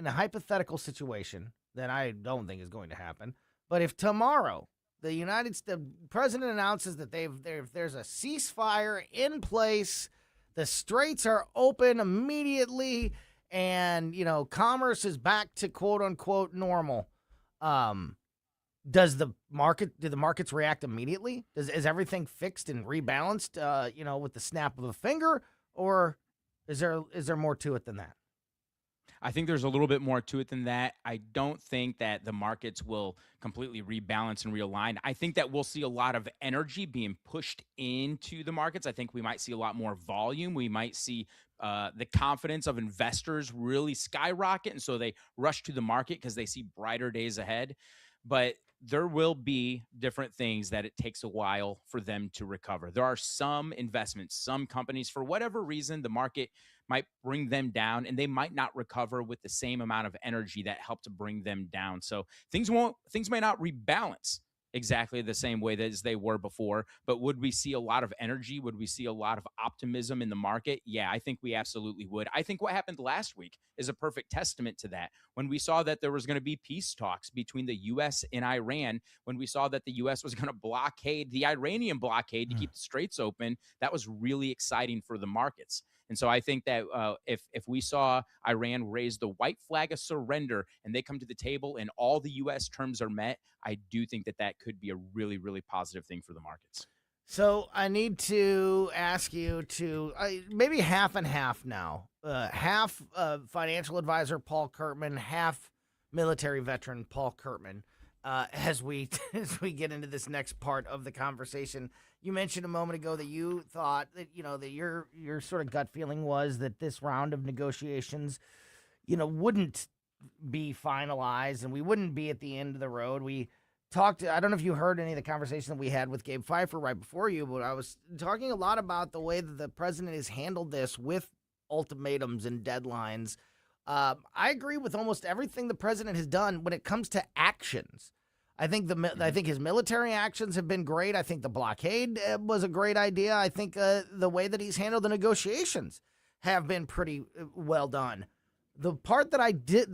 hypothetical situation that I don't think is going to happen. But if tomorrow the president announces that there's a ceasefire in place, the straits are open immediately, and commerce is back to quote unquote normal. Do the markets react immediately? Is everything fixed and rebalanced, with the snap of a finger, or is there more to it than that? I think there's a little bit more to it than that. I don't think that the markets will completely rebalance and realign. I think that we'll see a lot of energy being pushed into the markets. I think we might see a lot more volume. We might see the confidence of investors really skyrocket, and so they rush to the market because they see brighter days ahead. But there will be different things that it takes a while for them to recover. There are some investments, some companies, for whatever reason, the market might bring them down, and they might not recover with the same amount of energy that helped to bring them down. So things may not rebalance exactly the same way as they were before, but would we see a lot of energy? Would we see a lot of optimism in the market? Yeah, I think we absolutely would. I think what happened last week is a perfect testament to that. When we saw that there was going to be peace talks between the U.S. and Iran, when we saw that the U.S. was going to blockade the Iranian blockade to keep the straits open, that was really exciting for the markets. And so I think that if we saw Iran raise the white flag of surrender and they come to the table and all the U.S. terms are met, I do think that could be a really, really positive thing for the markets. So I need to ask you to maybe half and half now. Half financial advisor Paul Curtman, half military veteran Paul Curtman. As we get into this next part of the conversation, you mentioned a moment ago that you thought that that your sort of gut feeling was that this round of negotiations, wouldn't be finalized and we wouldn't be at the end of the road. We talked. I don't know if you heard any of the conversation that we had with Gabe Phifer right before you, but I was talking a lot about the way that the president has handled this with ultimatums and deadlines. I agree with almost everything the president has done when it comes to actions. I think his military actions have been great. I think the blockade was a great idea. I think the way that he's handled the negotiations have been pretty well done. The part that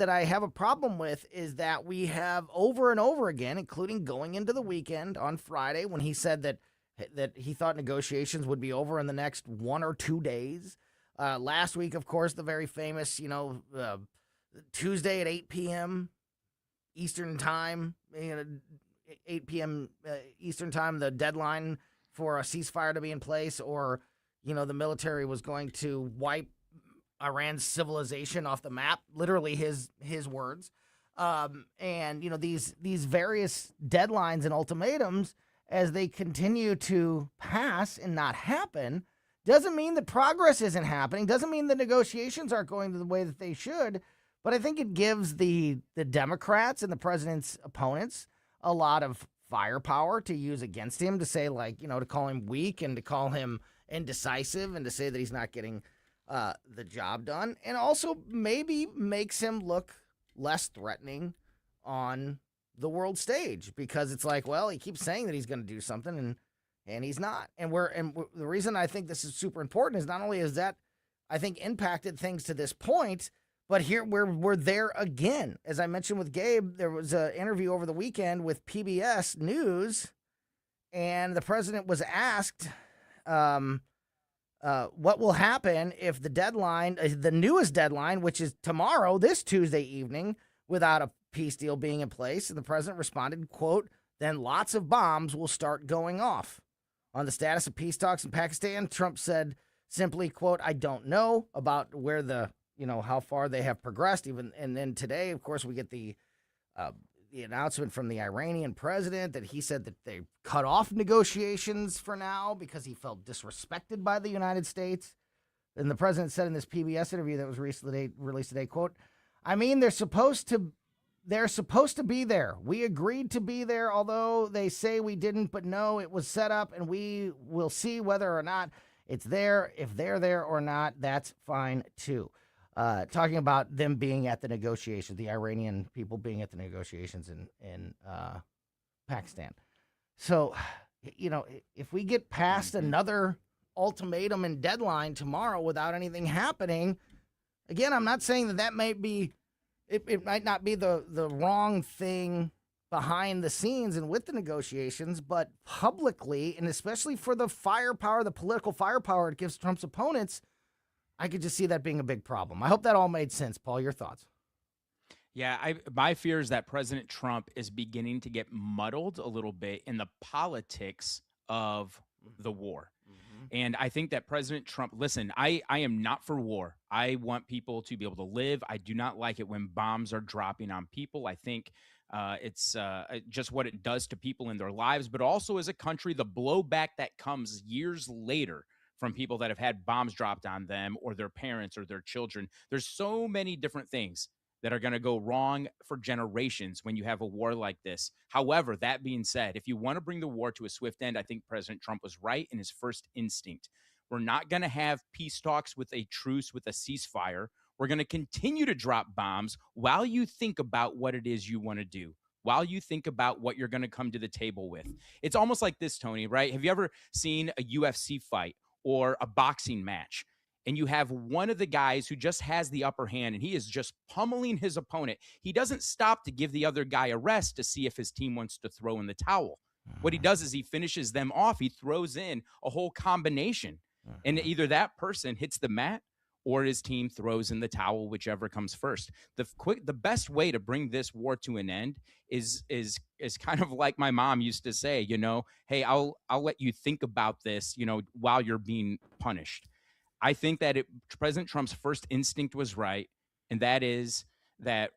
I have a problem with is that we have over and over again, including going into the weekend on Friday when he said that he thought negotiations would be over in the next 1 or 2 days. Last week, of course, the very famous, Tuesday at 8 p.m. Eastern time, 8 p.m. Eastern time, the deadline for a ceasefire to be in place, or, the military was going to wipe Iran's civilization off the map, literally his words. And, these various deadlines and ultimatums, as they continue to pass and not happen, doesn't mean that progress isn't happening, doesn't mean the negotiations aren't going the way that they should, but I think it gives the Democrats and the president's opponents a lot of firepower to use against him, to say, to call him weak and to call him indecisive and to say that he's not getting the job done, and also maybe makes him look less threatening on the world stage, because it's like, well, he keeps saying that he's going to do something and he's not. And the reason I think this is super important is not only has that, I think, impacted things to this point, but here we're there again. As I mentioned with Gabe, there was an interview over the weekend with PBS News, and the president was asked what will happen if the deadline, the newest deadline, which is tomorrow, this Tuesday evening, without a peace deal being in place. And the president responded, quote, "Then lots of bombs will start going off." On the status of peace talks in Pakistan, Trump said simply, quote, I don't know about where how far they have progressed. And then today, of course, we get the announcement from the Iranian president that he said that they cut off negotiations for now because he felt disrespected by the United States. And the president said in this PBS interview that was recently released today, quote, I mean, they're supposed to be there. We agreed to be there, although they say we didn't, but no, it was set up, and we will see whether or not it's there. If they're there or not, that's fine too. Talking about them being at the negotiations, the Iranian people being at the negotiations in Pakistan. So, if we get past another ultimatum and deadline tomorrow without anything happening, again, I'm not saying that might be, it might not be the wrong thing behind the scenes and with the negotiations, but publicly, and especially for the firepower, the political firepower it gives Trump's opponents, I could just see that being a big problem. I hope that all made sense. Paul, your thoughts? Yeah, my fear is that President Trump is beginning to get muddled a little bit in the politics of the war. And I think that President Trump, listen, I am not for war. I want people to be able to live. I do not like it when bombs are dropping on people. I think it's just what it does to people in their lives, but also as a country, the blowback that comes years later from people that have had bombs dropped on them or their parents or their children. There's so many different things that are going to go wrong for generations when you have a war like this. However, that being said, if you want to bring the war to a swift end, I think President Trump was right in his first instinct. We're not going to have peace talks with a truce, with a ceasefire. We're going to continue to drop bombs while you think about what it is you want to do, while you think about what you're going to come to the table with. It's almost like this, Tony, right? Have you ever seen a UFC fight or a boxing match? And you have one of the guys who just has the upper hand and he is just pummeling his opponent. He doesn't stop to give the other guy a rest to see if his team wants to throw in the towel. What he does is he finishes them off. He throws in a whole combination. And either that person hits the mat or his team throws in the towel, whichever comes first. The best way to bring this war to an end is kind of like my mom used to say, hey, I'll let you think about this, while you're being punished. I think that President Trump's first instinct was right, and that is that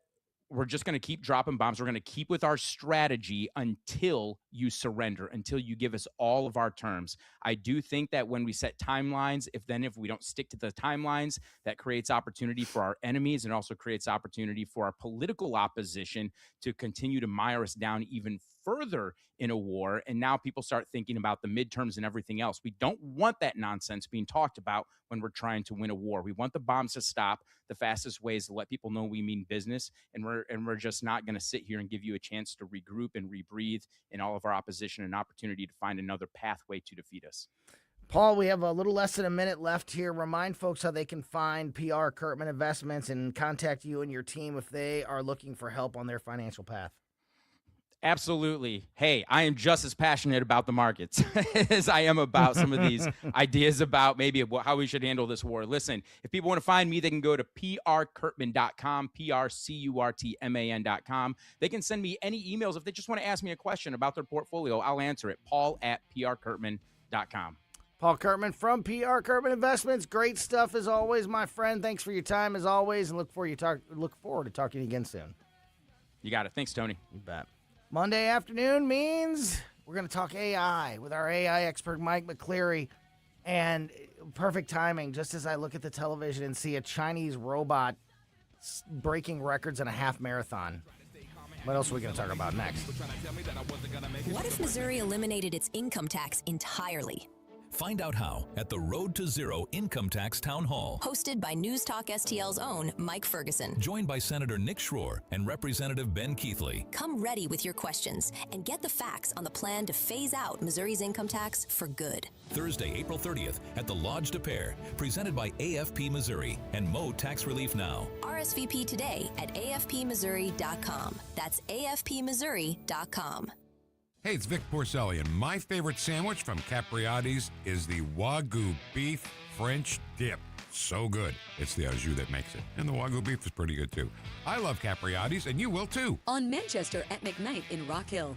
we're just going to keep dropping bombs. We're going to keep with our strategy until you surrender, until you give us all of our terms. I do think that when we set timelines, if we don't stick to the timelines, that creates opportunity for our enemies and also creates opportunity for our political opposition to continue to mire us down even further in a war. And now people start thinking about the midterms and everything else. We don't want that nonsense being talked about when we're trying to win a war. We want the bombs to stop. The fastest way is to let people know we mean business, and we're just not going to sit here and give you a chance to regroup and rebreathe and all of our opposition an opportunity to find another pathway to defeat us. Paul, we have a little less than a minute left here. Remind folks how they can find PR Curtman Investments and contact you and your team if they are looking for help on their financial path. Absolutely. Hey, I am just as passionate about the markets as I am about some of these ideas about maybe how we should handle this war. Listen, if people want to find me, they can go to prcurtman.com, PRCURTMAN.com. They can send me any emails. If they just want to ask me a question about their portfolio, I'll answer it. Paul@prcurtman.com. Paul Curtman from PR Curtman Investments. Great stuff as always, my friend. Thanks for your time as always, and look forward to talking again soon. You got it. Thanks, Tony. You bet. Monday afternoon means we're going to talk AI with our AI expert, Mike McClary. And perfect timing, just as I look at the television and see a Chinese robot breaking records in a half marathon. What else are we going to talk about next? What if Missouri eliminated its income tax entirely? Find out how at the Road to Zero Income Tax Town Hall. Hosted by News Talk STL's own Mike Ferguson. Joined by Senator Nick Schroer and Representative Ben Keithley. Come ready with your questions and get the facts on the plan to phase out Missouri's income tax for good. Thursday, April 30th at the Lodge de Pere. Presented by AFP Missouri and Mo Tax Relief Now. RSVP today at afpmissouri.com. That's afpmissouri.com. Hey, it's Vic Porcelli, and my favorite sandwich from Capriati's is the Wagyu beef French dip. So good. It's the au jus that makes it. And the Wagyu beef is pretty good, too. I love Capriati's, and you will, too. On Manchester at McKnight in Rock Hill.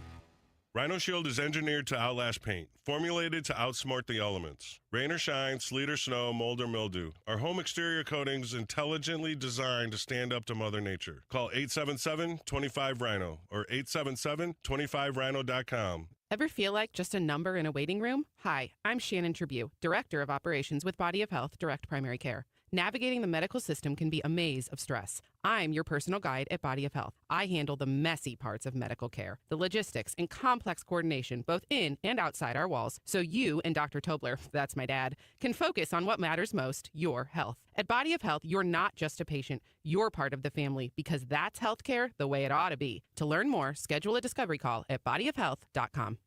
Rhino Shield is engineered to outlast paint, formulated to outsmart the elements. Rain or shine, sleet or snow, mold or mildew. Our home exterior coatings intelligently designed to stand up to Mother Nature. Call 877-25-RHINO or 877-25rhino.com. Ever feel like just a number in a waiting room? Hi, I'm Shannon Tribune, Director of Operations with Body of Health Direct Primary Care. Navigating the medical system can be a maze of stress. I'm your personal guide at Body of Health. I handle the messy parts of medical care, the logistics and complex coordination, both in and outside our walls, so you and Dr. Tobler, that's my dad, can focus on what matters most, your health. At Body of Health, you're not just a patient, you're part of the family, because that's healthcare the way it ought to be. To learn more, schedule a discovery call at bodyofhealth.com.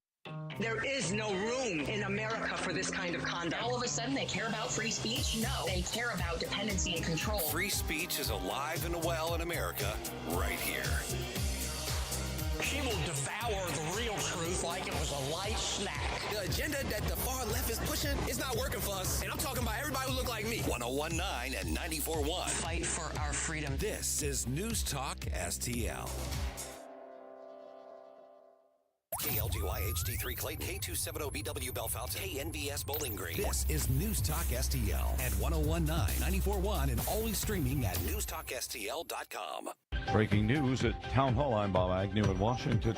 There is no room in America for this kind of conduct. All of a sudden, they care about free speech? No. They care about dependency and control. Free speech is alive and well in America right here. She will devour the real truth like it was a light snack. The agenda that the far left is pushing is not working for us. And I'm talking about everybody who look like me. 101.9 and 94.1. Fight for our freedom. This is News Talk STL. KLGY HD3 Clayton, K270BW Bellefonte, KNBS Bowling Green. This is News Talk STL at 101.9, 94.1, and always streaming at newstalkstl.com. Breaking news at Town Hall. I'm Bob Agnew in Washington.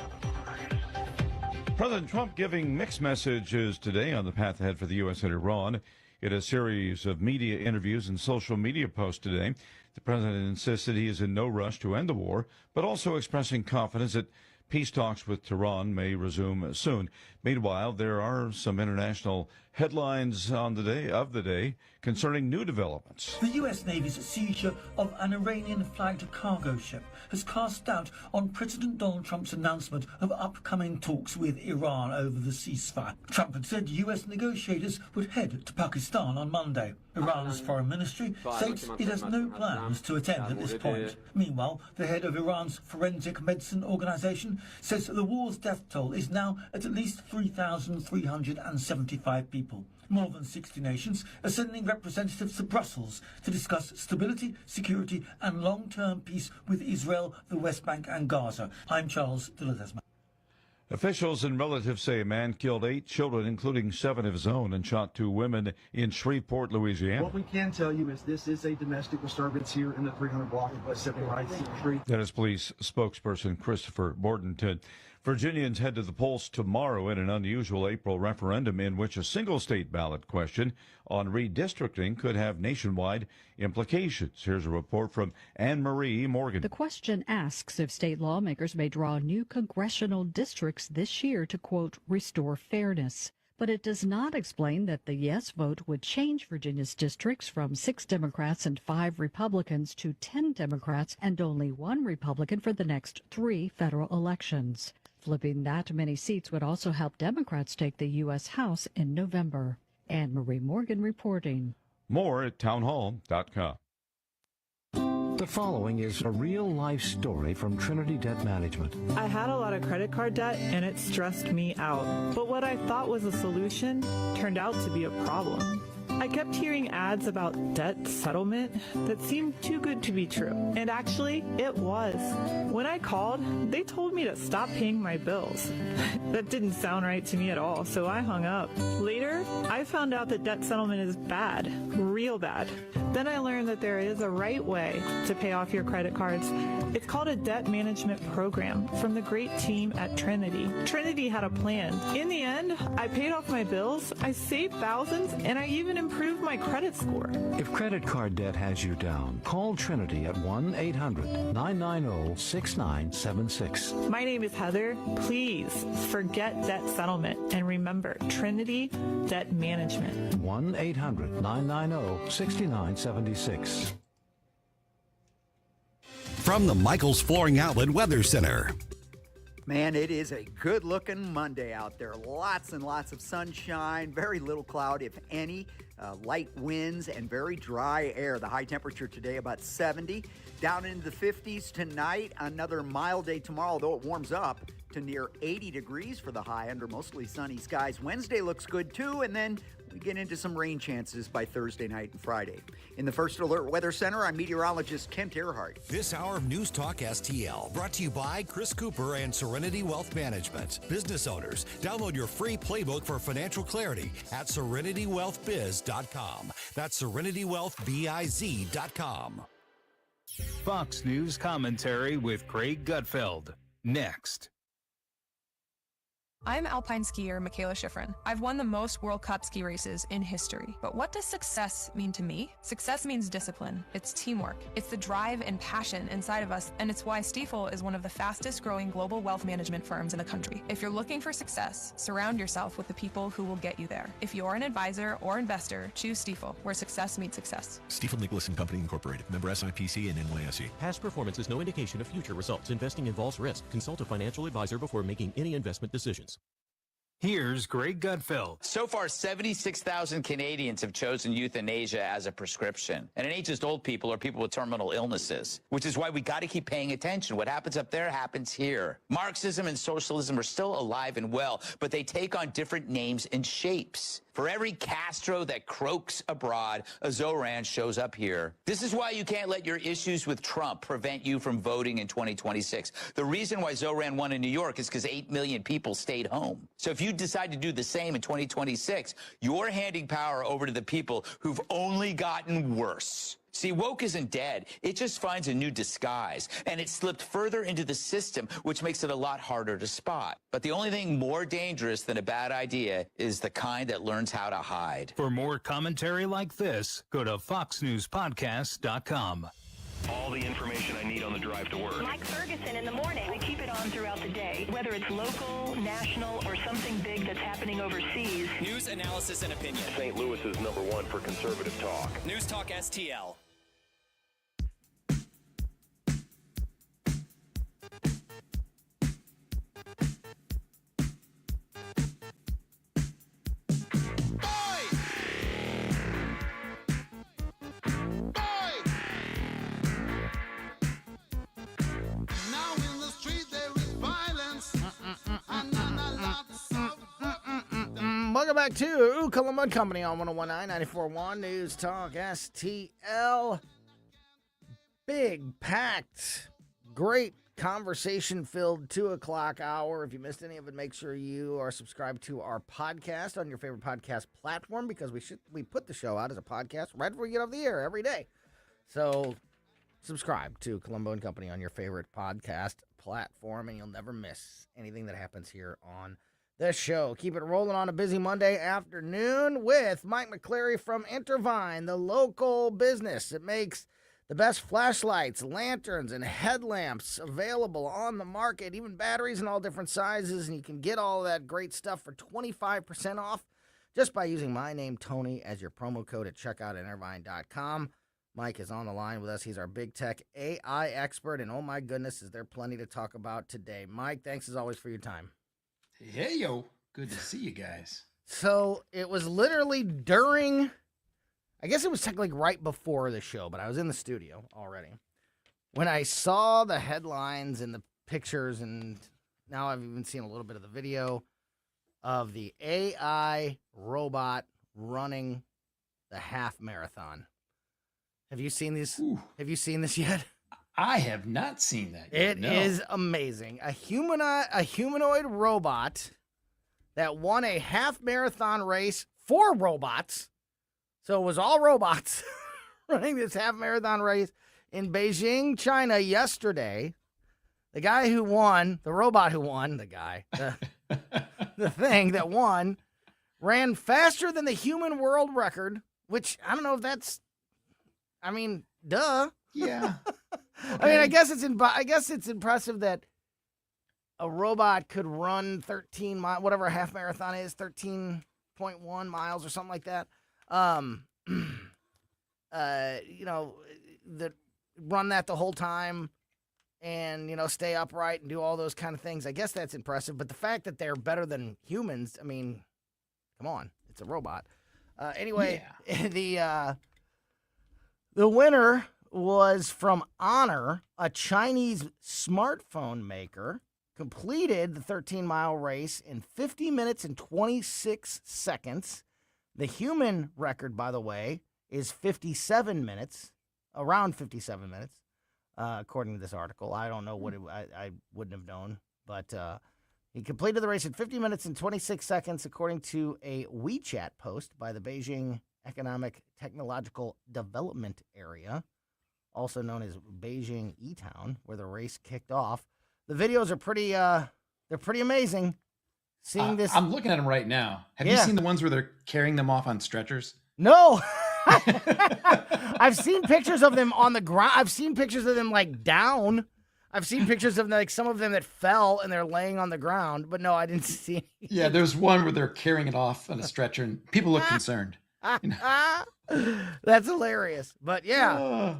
President Trump giving mixed messages today on the path ahead for the U.S. and Iran. In a series of media interviews and social media posts today, the president insisted he is in no rush to end the war, but also expressing confidence that peace talks with Tehran may resume soon. Meanwhile, there are some international headlines on the day concerning new developments. The U.S. Navy's seizure of an Iranian-flagged cargo ship has cast doubt on President Donald Trump's announcement of upcoming talks with Iran over the ceasefire. Trump had said U.S. negotiators would head to Pakistan on Monday. Iran's foreign ministry states it has no plans to attend at this point. Meanwhile, the head of Iran's forensic medicine organization says the war's death toll is now at least 3,375 people. More than 60 nations are sending representatives to Brussels to discuss stability, security and long-term peace with Israel, the West Bank and Gaza. I'm Charles de Ledesma. Officials and relatives say a man killed 8 children, including 7 of his own, and shot 2 women in Shreveport, Louisiana. What we can tell you is this is a domestic disturbance here in the 300 block of West 79th Street. That is police spokesperson Christopher Bordenton. Virginians head to the polls tomorrow in an unusual April referendum in which a single-state ballot question on redistricting could have nationwide implications. Here's a report from Anne-Marie Morgan. The question asks if state lawmakers may draw new congressional districts this year to, quote, restore fairness. But it does not explain that the yes vote would change Virginia's districts from 6 Democrats and 5 Republicans to 10 Democrats and only 1 Republican for the next 3 federal elections. Flipping that many seats would also help Democrats take the U.S. House in November. Anne-Marie Morgan reporting. More at townhall.com. The following is a real-life story from Trinity Debt Management. I had a lot of credit card debt, and it stressed me out. But what I thought was a solution turned out to be a problem. I kept hearing ads about debt settlement that seemed too good to be true. And actually, it was. When I called, they told me to stop paying my bills. That didn't sound right to me at all, so I hung up. Later, I found out that debt settlement is bad, real bad. Then I learned that there is a right way to pay off your credit cards. It's called a debt management program from the great team at Trinity. Trinity had a plan. In the end, I paid off my bills, I saved thousands, and I even improved my credit score. If credit card debt has you down, call Trinity at 1-800-990-6976. My name is Heather. Please forget debt settlement and remember Trinity Debt Management. 1-800-990-6976. From the Michaels Flooring Outlet Weather Center. Man, it is a good-looking Monday out there. Lots and lots of sunshine, very little cloud, if any, light winds, and very dry air. The high temperature today about 70. Down into the 50s tonight. Another mild day tomorrow, although it warms up. to near 80 degrees for the high under mostly sunny skies. Wednesday looks good too, and then we get into some rain chances by Thursday night and Friday. In the First Alert Weather Center, I'm meteorologist Kent Earhart. This hour of News Talk STL brought to you by Chris Cooper and Serenity Wealth Management. Business owners, download your free playbook for financial clarity at serenitywealthbiz.com. That's serenitywealthbiz.com. Fox News commentary with Craig Gutfeld. Next. I'm alpine skier Michaela Schifrin. I've won the most World Cup ski races in history. But what does success mean to me? Success means discipline. It's teamwork. It's the drive and passion inside of us, and it's why Stifel is one of the fastest growing global wealth management firms in the country. If you're looking for success, surround yourself with the people who will get you there. If you're an advisor or investor, choose Stifel, where success meets success. Stifel Nicholas and Company Incorporated. Member SIPC and NYSE. Past performance is no indication of future results. Investing involves risk. Consult a financial advisor before making any investment decisions. Here's Greg Gutfeld. So far, 76,000 Canadians have chosen euthanasia as a prescription. And it ain't just old people or people with terminal illnesses, which is why we got to keep paying attention. What happens up there happens here. Marxism and socialism are still alive and well, but they take on different names and shapes. For every Castro that croaks abroad, a Zoran shows up here. This is why you can't let your issues with Trump prevent you from voting in 2026. The reason why Zoran won in New York is because 8 million people stayed home. So if you decide to do the same in 2026, you're handing power over to the people who've only gotten worse. See, woke isn't dead. It just finds a new disguise, and it slipped further into the system, which makes it a lot harder to spot. But the only thing more dangerous than a bad idea is the kind that learns how to hide. For more commentary like this, go to foxnewspodcast.com. All the information I need on the drive to work. Mike Ferguson in the morning. I keep it on throughout the day, whether it's local, national, or something big that's happening overseas. News, analysis, and opinion. St. Louis is #1 for conservative talk. News Talk STL. Welcome back to Colombo Company on 101.9, 94.1 News Talk STL. Big, packed, great conversation-filled 2 o'clock hour. If you missed any of it, make sure you are subscribed to our podcast on your favorite podcast platform, because we put the show out as a podcast right before we get off the air every day. So subscribe to Colombo and Company on your favorite podcast platform, and you'll never miss anything that happens here on the show. Keep it rolling on a busy Monday afternoon with Mike McClary from Intervine, the local business that makes the best flashlights, lanterns, and headlamps available on the market, even batteries in all different sizes, and you can get all of that great stuff for 25% off just by using my name, Tony, as your promo code at checkout at Intervine.com. Mike is on the line with us. He's our big tech AI expert, and oh my goodness, is there plenty to talk about today. Mike, thanks as always for your time. Hey, yo. Good to see you guys. So it was literally during, I guess it was technically right before the show, but I was in the studio already when I saw the headlines and the pictures, and now I've even seen a little bit of the video of the AI robot running the half marathon. Have you seen this? Have you seen this yet? I have not seen that yet. It is amazing. A humanoid robot that won a half marathon race for robots. So it was all robots running this half marathon race in Beijing, China yesterday. The guy who won, the robot who won, the thing that won, ran faster than the human world record, which I don't know if that's, duh. Yeah. Okay. I guess it's impressive that a robot could run 13 miles, whatever a half marathon is, 13.1 miles or something like that. That run that the whole time and, stay upright and do all those kind of things. I guess that's impressive. But the fact that they're better than humans, come on, it's a robot. Anyway, yeah. The winner was from Honor, a Chinese smartphone maker, completed the 13-mile race in 50 minutes and 26 seconds. The human record, by the way, is 57 minutes, around 57 minutes, according to this article. I don't know what I wouldn't have known, but he completed the race in 50 minutes and 26 seconds, according to a WeChat post by the Beijing Economic Technological Development Area, also known as Beijing E-Town, where the race kicked off. The videos are they're pretty amazing. Seeing this, I'm looking at them right now. Have you seen the ones where they're carrying them off on stretchers? No. I've seen pictures of them on the ground. I've seen pictures of them like down. I've seen pictures of like some of them that fell and they're laying on the ground. But no, I didn't see any. Yeah, there's one where they're carrying it off on a stretcher and people look concerned. That's hilarious. But yeah,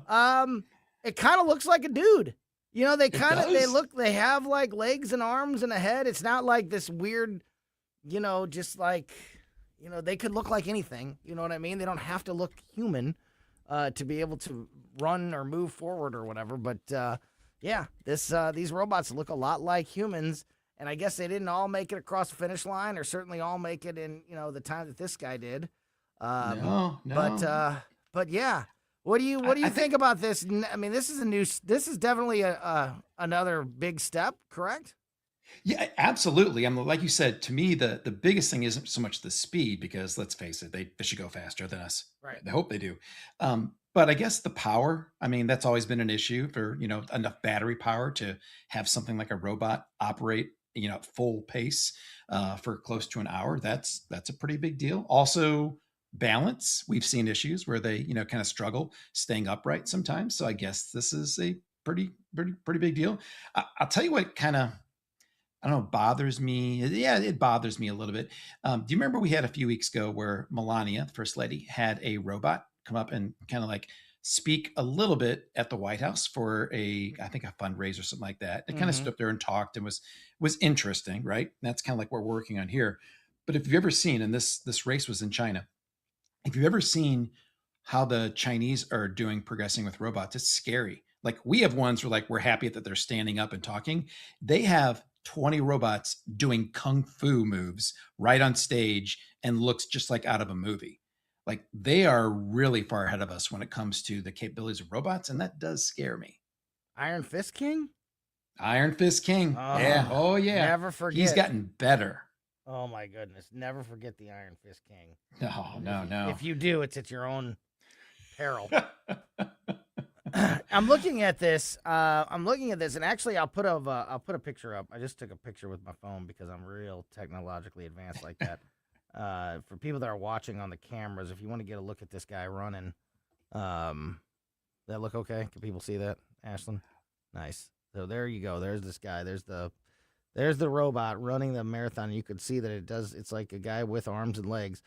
it kind of looks like a dude. You know, they have like legs and arms and a head. It's not like this weird, you know, just like, you know, they could look like anything. You know what I mean? They don't have to look human to be able to run or move forward or whatever. But yeah, these robots look a lot like humans. And I guess they didn't all make it across the finish line, or certainly all make it in, you know, the time that this guy did. No. But yeah. What do you think about this? I mean, this is definitely another big step, correct? Yeah, absolutely. I mean, like you said, to me, the biggest thing isn't so much the speed, because let's face it, they should go faster than us. Right. I hope they do. But I guess the power, I mean, that's always been an issue for, you know, enough battery power to have something like a robot operate, you know, at full pace for close to an hour. That's a pretty big deal. Also, balance. We've seen issues where they, you know, kind of struggle staying upright sometimes. So I guess this is a pretty big deal. I'll tell you what kind of, I don't know, bothers me. Yeah, it bothers me a little bit. Do you remember we had a few weeks ago where Melania, the first lady, had a robot come up and kind of like speak a little bit at the White House for I think a fundraiser or something like that. It kind of stood up there and talked and was interesting, right? And that's kind of like what we're working on here. But if you've ever seen, and this race was in China, if you've ever seen how the Chinese are progressing with robots, it's scary. Like we have ones where like we're happy that they're standing up and talking. They have 20 robots doing kung fu moves right on stage and looks just like out of a movie. Like they are really far ahead of us when it comes to the capabilities of robots, and that does scare me. Iron Fist King? Iron Fist King. Yeah. Oh yeah. Never forget. He's gotten better. Oh my goodness. Never forget the Iron Fist King. No. If you do, it's at your own peril. I'm looking at this, and actually I'll put a picture up. I just took a picture with my phone because I'm real technologically advanced like that. For people that are watching on the cameras, if you want to get a look at this guy running, that look okay? Can people see that, Ashlyn? Nice. So there you go. There's this guy. There's the robot running the marathon. You could see that it's like a guy with arms and legs.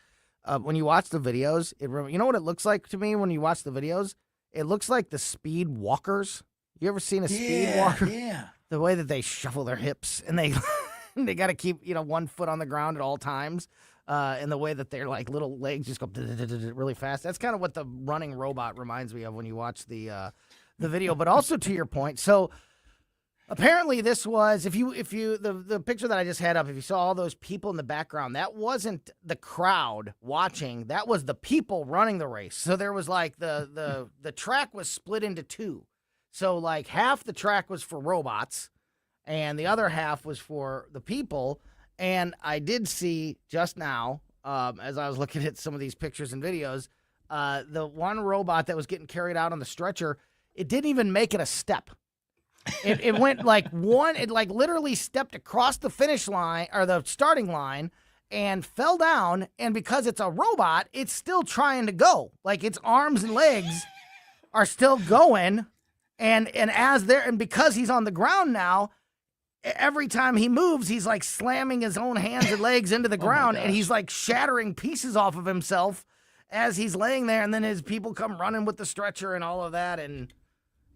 When you watch the videos, you know what it looks like to me when you watch the videos? It looks like the speed walkers. You ever seen a speed walker? Yeah. The way that they shuffle their hips and they got to keep, you know, one foot on the ground at all times. And the way that their like little legs just go really fast. That's kind of what the running robot reminds me of when you watch the video. But also to your point, so apparently this was the picture that I just had up, if you saw all those people in the background, that wasn't the crowd watching, that was the people running the race. So there was like the track was split into two. So like half the track was for robots and the other half was for the people. And I did see just now, as I was looking at some of these pictures and videos, the one robot that was getting carried out on the stretcher, it didn't even make it a step. It went it literally stepped across the finish line or the starting line and fell down. And because it's a robot, it's still trying to go. Like its arms and legs are still going. And because he's on the ground now, every time he moves, he's like slamming his own hands and legs into the ground, and he's like shattering pieces off of himself as he's laying there. And then his people come running with the stretcher and all of that. And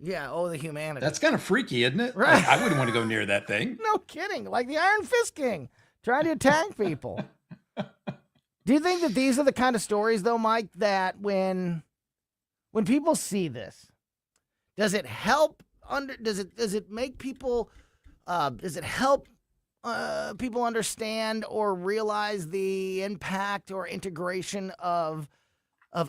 yeah, the humanity. That's kind of freaky, isn't it? Right. I wouldn't want to go near that thing. No kidding. Like the Iron Fist King trying to attack people. Do you think that these are the kind of stories, though, Mike, that when people see this, does it help? Does it make people Does it help people understand or realize the impact or integration of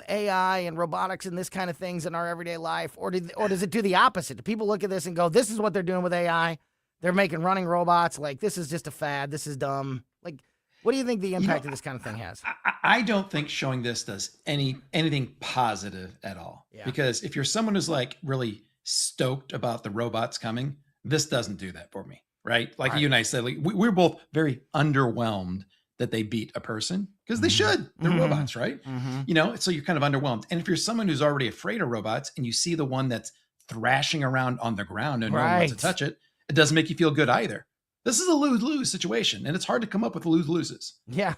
AI and robotics and this kind of things in our everyday life? Or does it do the opposite? Do people look at this and go, this is what they're doing with AI? They're making running robots. Like, this is just a fad. This is dumb. Like, what do you think the impact of this kind of thing has? I don't think showing this does anything positive at all. Yeah. Because if you're someone who's like really stoked about the robots coming, this doesn't do that for me. Right? Like you and I said, like we're both very underwhelmed that they beat a person because they should. They're robots, right? You know, so you're kind of underwhelmed. And if you're someone who's already afraid of robots and you see the one that's thrashing around on the ground and no one wants to touch it, it doesn't make you feel good either. This is a lose-lose situation, and it's hard to come up with lose-loses. Yeah.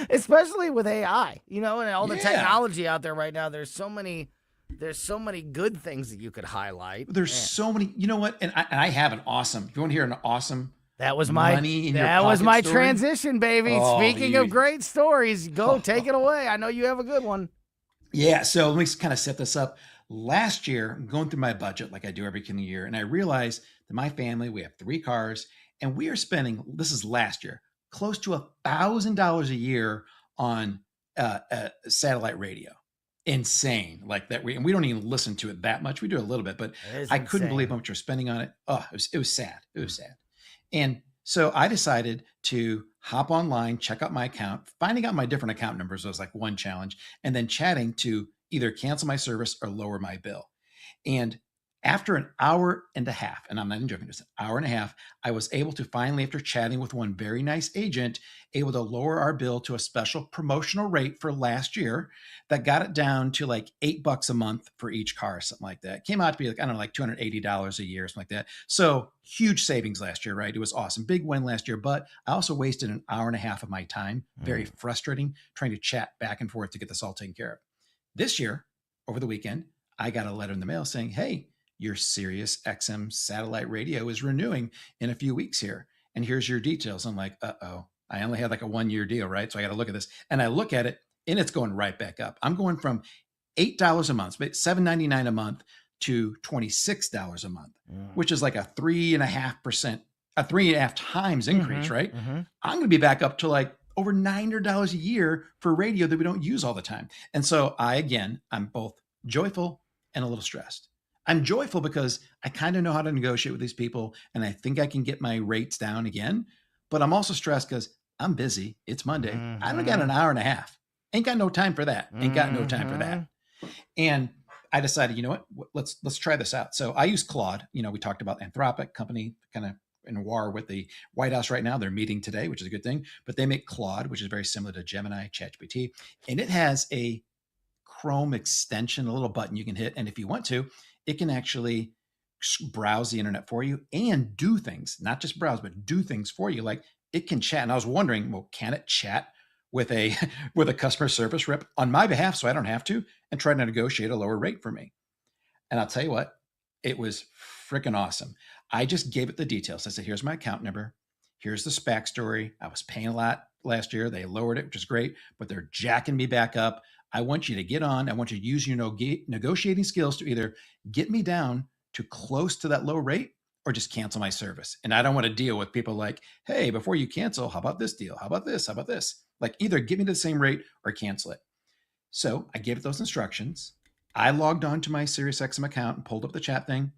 Especially with AI, you know, and all the technology out there right now. There's so many good things that you could highlight. There's so many, you know what? And I have an awesome, if you want to hear an awesome that was my transition, baby. Oh, Speaking of great stories, take it away. I know you have a good one. Yeah. So let me kind of set this up. Last year, I'm going through my budget like I do every year. And I realized that my family, we have 3 cars and we are spending, this is last year, close to $1,000 a year on satellite radio. Insane like that. We don't even listen to it that much. We do a little bit, but I couldn't believe how much we're spending on it. Oh, it was sad. It was sad. And so I decided to hop online, check out my account. Finding out my different account numbers was like one challenge, and then chatting to either cancel my service or lower my bill. And after an hour and a half, and I'm not even joking, just an hour and a half, I was able to finally, after chatting with one very nice agent, able to lower our bill to a special promotional rate for last year that got it down to like $8 a month for each car or something like that. It came out to be like, I don't know, like $280 a year or something like that. So huge savings last year, right? It was awesome. Big win last year, but I also wasted an hour and a half of my time. Very frustrating, trying to chat back and forth to get this all taken care of. This year, over the weekend, I got a letter in the mail saying, hey, your Sirius XM satellite radio is renewing in a few weeks here. And here's your details. I'm like, uh-oh, I only had like a 1-year deal, right? So I got to look at this. And I look at it and it's going right back up. I'm going from $8 a month, $7.99 a month to $26 a month, which is like a 3.5%, a 3.5 times increase, right? I'm going to be back up to like over $900 a year for radio that we don't use all the time. And so I'm both joyful and a little stressed. I'm joyful because I kind of know how to negotiate with these people and I think I can get my rates down again. But I'm also stressed because I'm busy. It's Monday. I only got an hour and a half. Ain't got no time for that. Ain't got no time for that. And I decided, you know what? Let's try this out. So I use Claude. You know, we talked about Anthropic company kind of in war with the White House right now. They're meeting today, which is a good thing. But they make Claude, which is very similar to Gemini, ChatGPT. And it has a Chrome extension, a little button you can hit. And if you want to, it can actually browse the internet for you and do things, not just browse, but do things for you. Like it can chat. And I was wondering, well, can it chat with a customer service rep on my behalf so I don't have to and try to negotiate a lower rate for me? And I'll tell you what, it was freaking awesome. I just gave it the details. I said, here's my account number. Here's the backstory. I was paying a lot last year. They lowered it, which is great, but they're jacking me back up. I want you to get on. I want you to use your negotiating skills to either get me down to close to that low rate or just cancel my service. And I don't want to deal with people like, hey, before you cancel, how about this deal? How about this? How about this? Like either get me to the same rate or cancel it. So I gave it those instructions. I logged on to my SiriusXM account and pulled up the chat thing.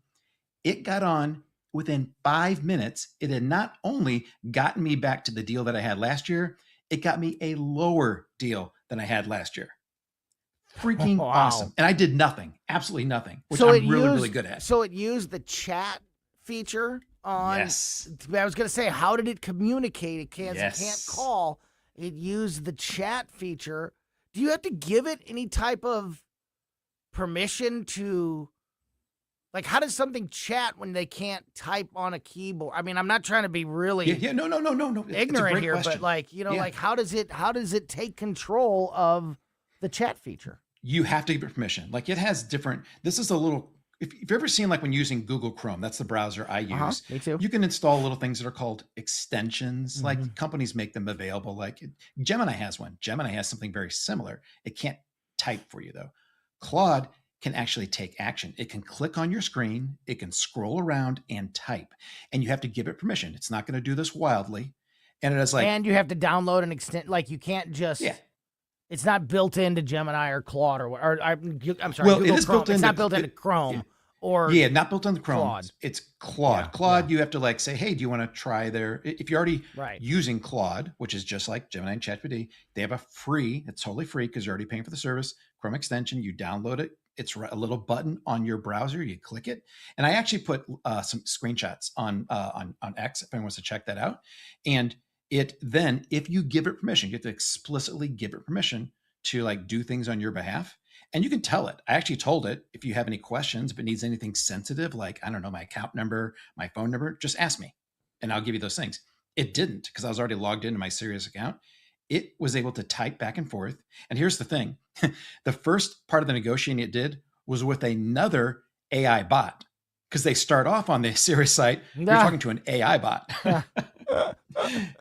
It got on within 5 minutes. It had not only gotten me back to the deal that I had last year, it got me a lower deal than I had last year. Freaking awesome. And I did nothing, absolutely nothing, which I'm really good at. So it used the chat feature on, yes. I was going to say, how did it communicate? It can't call. It used the chat feature. Do you have to give it any type of permission to, like, how does something chat when they can't type on a keyboard? I mean, I'm not trying to be really no. ignorant here, question. But like, you know, like how does it take control of the chat feature? You have to give it permission. Like it has different, this is a little, if you've ever seen like when using Google Chrome, that's the browser I use. Me too. You can install little things that are called extensions. Like companies make them available. Like Gemini has one. Gemini has something very similar. It can't type for you though. Claude can actually take action. It can click on your screen, it can scroll around and type, and you have to give it permission. It's not going to do this wildly. And it is like, and you have to download and extend. Like you can't just. Yeah. It's not built into Gemini or Claude I'm sorry. Well, Google it is Chrome. built into. It's not built into Chrome or. Yeah, not built into Chrome. Claude. It's Claude. Yeah, Claude, you have to like say, hey, do you want to try their? If you're already using Claude, which is just like Gemini and ChatGPT, they have a free. It's totally free because you're already paying for the service. Chrome extension. You download it. It's a little button on your browser. You click it, and I actually put some screenshots on X if anyone wants to check that out. And it then, if you give it permission, you have to explicitly give it permission to like do things on your behalf. And you can tell it. I actually told it, if you have any questions, if it needs anything sensitive, like, I don't know, my account number, my phone number, just ask me and I'll give you those things. It didn't, because I was already logged into my Sirius account. It was able to type back and forth. And here's the thing. The first part of the negotiating it did was with another AI bot, because they start off on the Sirius site. You're talking to an AI bot.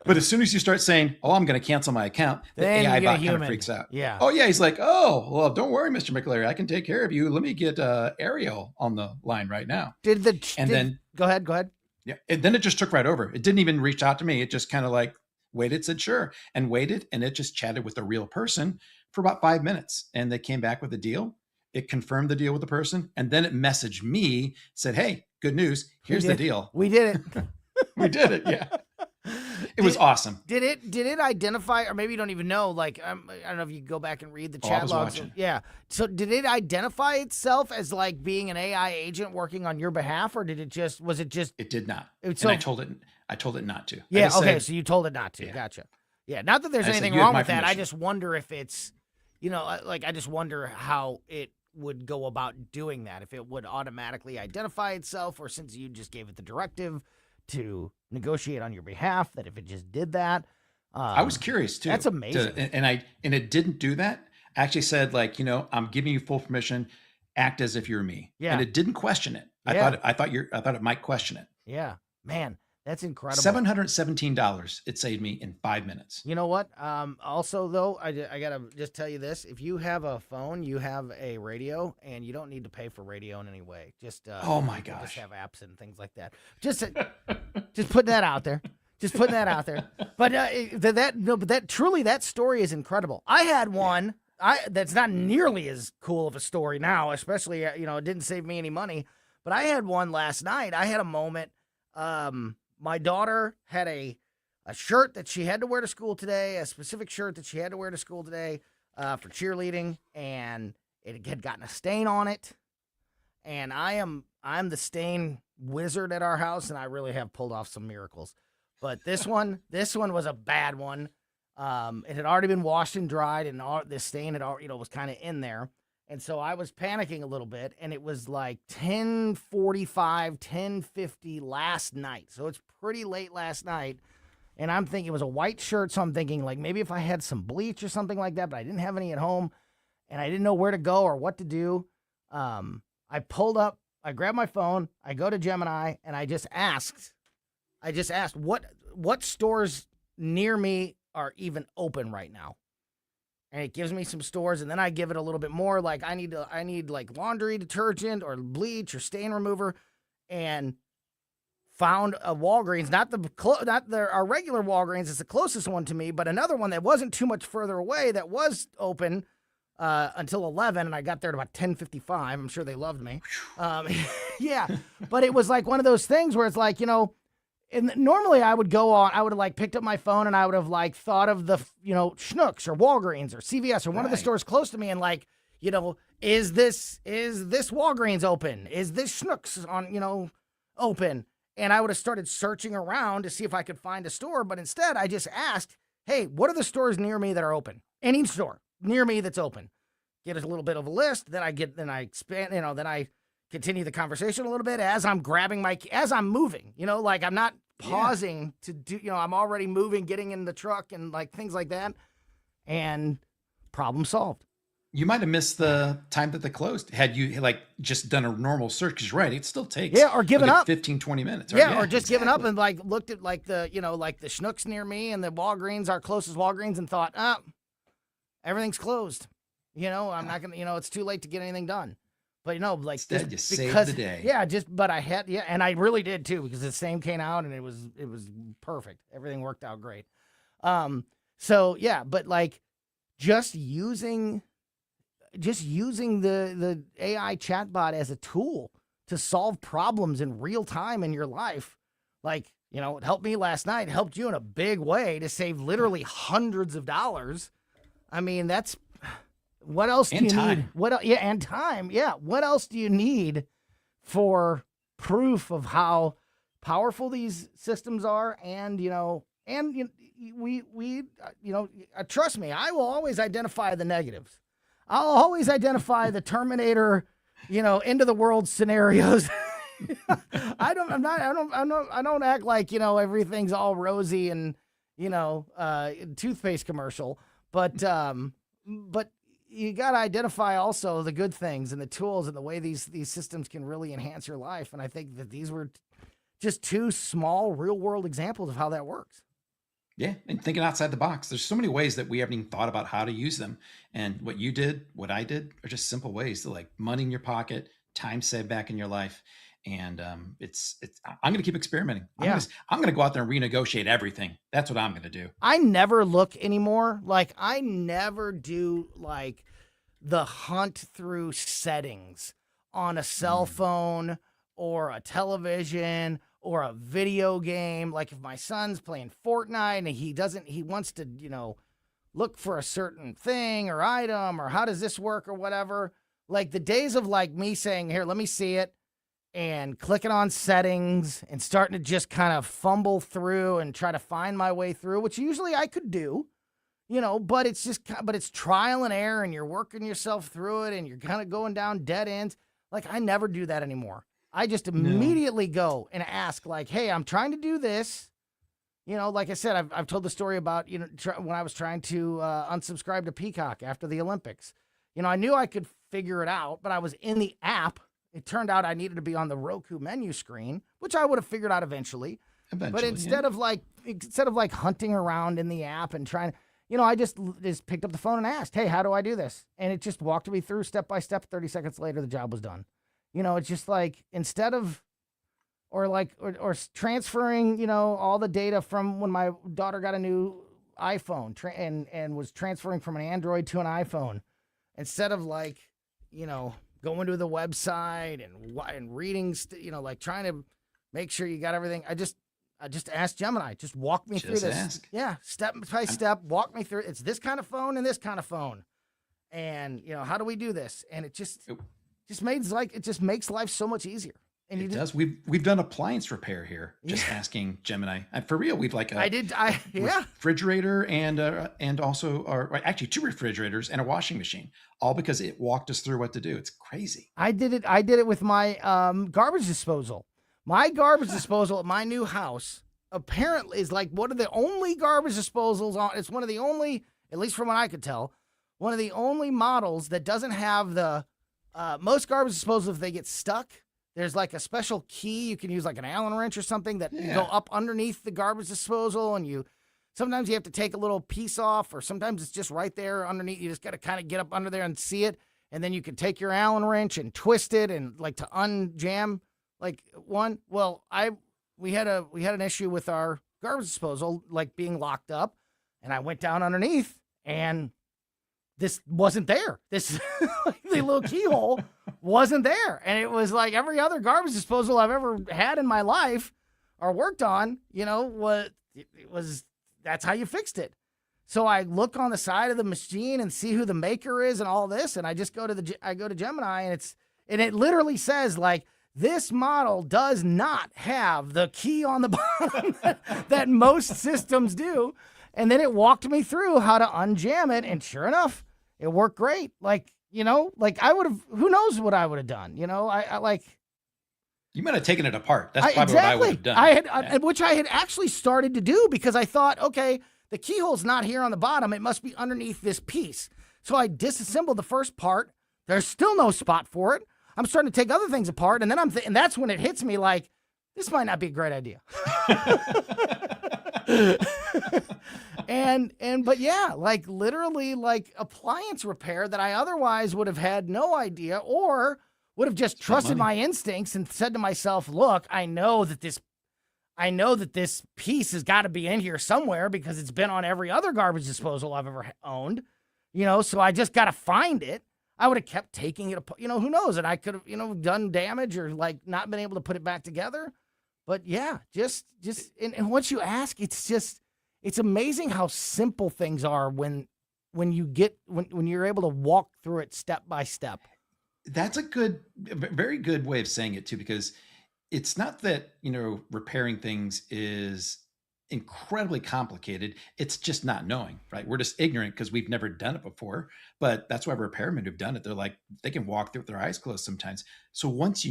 But as soon as you start saying, oh, I'm going to cancel my account, the then AI bot kind of freaks out. Yeah. Oh, yeah. He's like, oh, well, don't worry, Mr. McClary. I can take care of you. Let me get Ariel on the line right now. Then go ahead. Yeah. Then it just took right over. It didn't even reach out to me. It just kind of like waited, said, sure, and waited. And it just chatted with a real person for about 5 minutes. And they came back with a deal. It confirmed the deal with the person. And then it messaged me, said, hey, good news. Here's the deal. We did it. We did it. Yeah. It was awesome. Did it identify, or maybe you don't even know, like, I don't know if you go back and read the chat logs. Watching. Yeah. So did it identify itself as like being an AI agent working on your behalf, or did it just, It did not. And I told it not to. Yeah. Okay. So you told it not to. Yeah. Gotcha. Yeah. Not that there's anything wrong with that. I just wonder if it's, like, I just wonder how it would go about doing that. If it would automatically identify itself, or since you just gave it the directive to negotiate on your behalf, that if it just did that. I was curious too. That's amazing. And it didn't do that. I actually said, like, I'm giving you full permission, act as if you're me. Yeah. And it didn't question it. Yeah. I thought it might question it. Yeah, man, that's incredible. $717 it saved me in 5 minutes. You know what? Also, though, I gotta just tell you this: if you have a phone, you have a radio, and you don't need to pay for radio in any way. Just oh my gosh, just have apps and things like that. Just put that out there. Just putting that out there. But that story is incredible. I had one. That's not nearly as cool of a story now, especially it didn't save me any money. But I had one last night. I had a moment. My daughter had a shirt that she had to wear to school today, a specific shirt that she had to wear to school today for cheerleading, and it had gotten a stain on it. And I'm the stain wizard at our house, and I really have pulled off some miracles. But this one was a bad one. It had already been washed and dried, and this stain had already, was kind of in there. And so I was panicking a little bit, and it was like 10:45, 10:50 last night. So it's pretty late last night. And I'm thinking it was a white shirt, so I'm thinking like maybe if I had some bleach or something like that, but I didn't have any at home, and I didn't know where to go or what to do. I pulled up, I grabbed my phone, I go to Gemini, and I just asked what stores near me are even open right now. And it gives me some stores, and then I give it a little bit more. Like I need like laundry detergent or bleach or stain remover, and found a Walgreens, not our regular Walgreens. It's the closest one to me, but another one that wasn't too much further away that was open until 11, and I got there at about 10:55. I'm sure they loved me. Yeah, but it was like one of those things where it's like, and normally I would have like picked up my phone and I would have like thought of the, Schnucks or Walgreens or CVS or one of the stores close to me and like, is this Walgreens open? Is this Schnucks on, open? And I would have started searching around to see if I could find a store. But instead I just asked, hey, what are the stores near me that are open? Any store near me that's open. Get a little bit of a list. Then I expand, then I continue the conversation a little bit as I'm as I'm moving, like I'm not pausing to do, I'm already moving, getting in the truck and like things like that, and problem solved. You might have missed the time that they closed. Had you like just done a normal search, because right, it still takes or given up 15-20 minutes. Right? Yeah, or just given up and like looked at like the, like the Schnucks near me and the Walgreens, our closest Walgreens, and thought, everything's closed. I'm not going to, it's too late to get anything done. But like instead you saved because, the day. Yeah, but I had and I really did too, because the same came out and it was perfect. Everything worked out great. So yeah, but like just using the AI chatbot as a tool to solve problems in real time in your life, like, it helped me last night, helped you in a big way to save literally hundreds of dollars. I mean, that's what else do you need? And time. Yeah. What else do you need for proof of how powerful these systems are? And, trust me, I will always identify the negatives. I'll always identify the Terminator, end of the world scenarios. I don't act like, everything's all rosy and, toothpaste commercial, but you got to identify also the good things and the tools and the way these systems can really enhance your life. And I think that these were just two small real world examples of how that works. Yeah, and thinking outside the box. There's so many ways that we haven't even thought about how to use them. And what you did, what I did, are just simple ways to, like, money in your pocket, time saved back in your life. And I'm going to keep experimenting. I'm going to go out there and renegotiate everything. That's what I'm going to do. I never look anymore. Like, I never do like the hunt through settings on a cell phone or a television or a video game. Like, if my son's playing Fortnite and he wants to, look for a certain thing or item or how does this work or whatever. Like, the days of like me saying, here, let me see it, and clicking on settings and starting to just kind of fumble through and try to find my way through, which usually I could do, but it's trial and error and you're working yourself through it and you're kind of going down dead ends. Like, I never do that anymore. I just immediately go and ask, like, hey, I'm trying to do this. Like I said, I've told the story about, when I was trying to unsubscribe to Peacock after the Olympics. I knew I could figure it out, but I was in the app. It turned out I needed to be on the Roku menu screen, which I would have figured out eventually. But instead of like hunting around in the app and trying, I just picked up the phone and asked, hey, how do I do this? And it just walked me through step by step. 30 seconds later, the job was done. It's just like, instead of, or transferring, all the data from when my daughter got a new iPhone and was transferring from an Android to an iPhone, instead of like, going to the website and reading, like trying to make sure you got everything. I just asked Gemini, just walk me through this. Ask. Yeah, step by step, walk me through. It's this kind of phone and this kind of phone, and how do we do this? And it just makes life so much easier. And it does. We've done appliance repair here. Just asking Gemini. For real, we've like refrigerator and also actually 2 refrigerators and a washing machine, all because it walked us through what to do. It's crazy. I did it with my garbage disposal. My garbage disposal at my new house apparently is like one of the only garbage disposals on. It's one of the only, at least from what I could tell, one of the only models that doesn't have the most garbage disposals. If they get stuck, there's like a special key you can use, like an Allen wrench or something, that you go up underneath the garbage disposal, and sometimes you have to take a little piece off, or sometimes it's just right there underneath. You just got to kind of get up under there and see it, and then you can take your Allen wrench and twist it and like to unjam like one. Well, we had an issue with our garbage disposal like being locked up, and I went down underneath and this wasn't there. This the little keyhole wasn't there. And it was like every other garbage disposal I've ever had in my life or worked on, that's how you fixed it. So I look on the side of the machine and see who the maker is and all this. And I just go to Gemini, and it literally says, like, this model does not have the key on the bottom that most systems do. And then it walked me through how to unjam it. And sure enough, it worked great. Like I would have, who knows what I would have done? I like. You might have taken it apart. That's probably what I would have done. Which I had actually started to do, because I thought, okay, the keyhole's not here on the bottom. It must be underneath this piece. So I disassembled the first part. There's still no spot for it. I'm starting to take other things apart. And then and that's when it hits me like, this might not be a great idea. But yeah, like literally like appliance repair that I otherwise would have had no idea or would have just trusted my instincts and said to myself, look, I know that this piece has got to be in here somewhere because it's been on every other garbage disposal I've ever owned, so I just got to find it. I would have kept taking it, who knows? And I could have, done damage or like not been able to put it back together. But yeah, and once you ask, it's amazing how simple things are when you're able to walk through it step by step. That's a very good way of saying it too, because it's not that, repairing things is incredibly complicated. It's just not knowing, right? We're just ignorant because we've never done it before, but that's why repairmen who've done it, they can walk through with their eyes closed sometimes. So once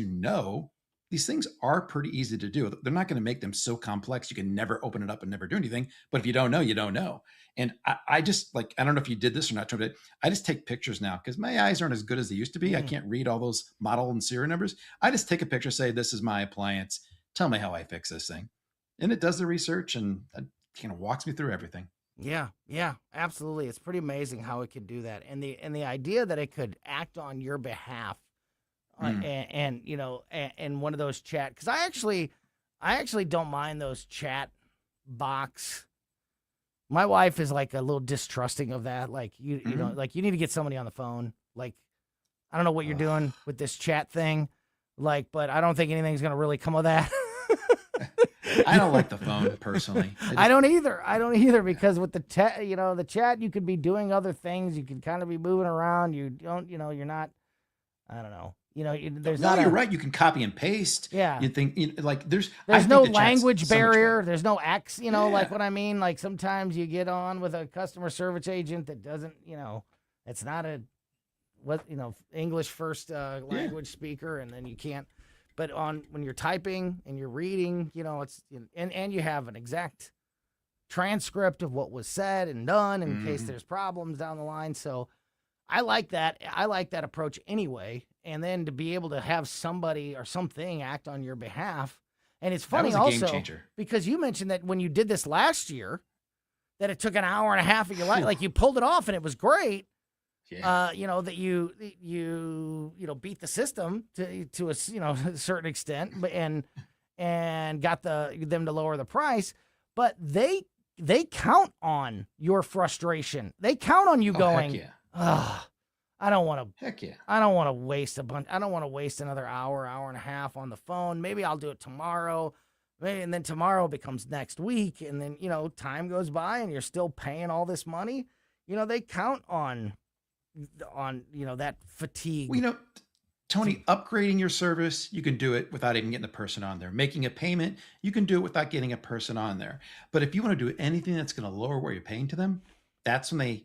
these things are pretty easy to do. They're not going to make them so complex you can never open it up and never do anything. But if you don't know, you don't know. And I just I don't know if you did this or not, but I just take pictures now because my eyes aren't as good as they used to be. I can't read all those model and serial numbers. I just take a picture, say, this is my appliance. Tell me how I fix this thing. And it does the research and it kind of walks me through everything. Yeah, absolutely. It's pretty amazing how it could do that. And the idea that it could act on your behalf and one of those chat, because I actually don't mind those chat box. My wife is like a little distrusting of that. Like you need to get somebody on the phone. Like, I don't know what you're doing with this chat thing. Like, but I don't think anything's going to really come of that. I don't like the phone personally. I don't either because with the chat, you could be doing other things. You could kind of be moving around. You don't, you're not, I don't know. There's not. You're right. You can copy and paste. Yeah. You think there's no language barrier. There's no X. Like what I mean. Like sometimes you get on with a customer service agent that doesn't. It's not English first language speaker, and then you can't. But when you're typing and you're reading, it's and you have an exact transcript of what was said and done in case there's problems down the line. So I like that. I like that approach anyway. And then to be able to have somebody or something act on your behalf. And it's funny also because you mentioned that when you did this last year, that it took an hour and a half of your life. Like you pulled it off and it was great. Yeah. That you beat the system to a certain extent, and got them to lower the price. But they count on your frustration. They count on you going, heck yeah. I don't want to. Heck yeah. I don't want to waste I don't want to waste another hour and a half on the phone. Maybe I'll do it tomorrow. And then tomorrow becomes next week. And then, time goes by and you're still paying all this money. They count on that fatigue. Well, Tony, upgrading your service, you can do it without even getting the person on there. Making a payment, you can do it without getting a person on there. But if you want to do anything that's going to lower what you're paying to them, that's when they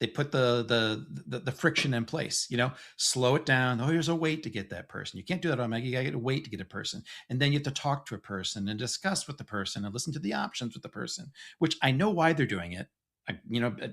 put the friction in place, slow it down. Oh, here's a wait to get that person. You can't do that automatically. You gotta wait to get a person. And then you have to talk to a person and discuss with the person and listen to the options with the person, which I know why they're doing it.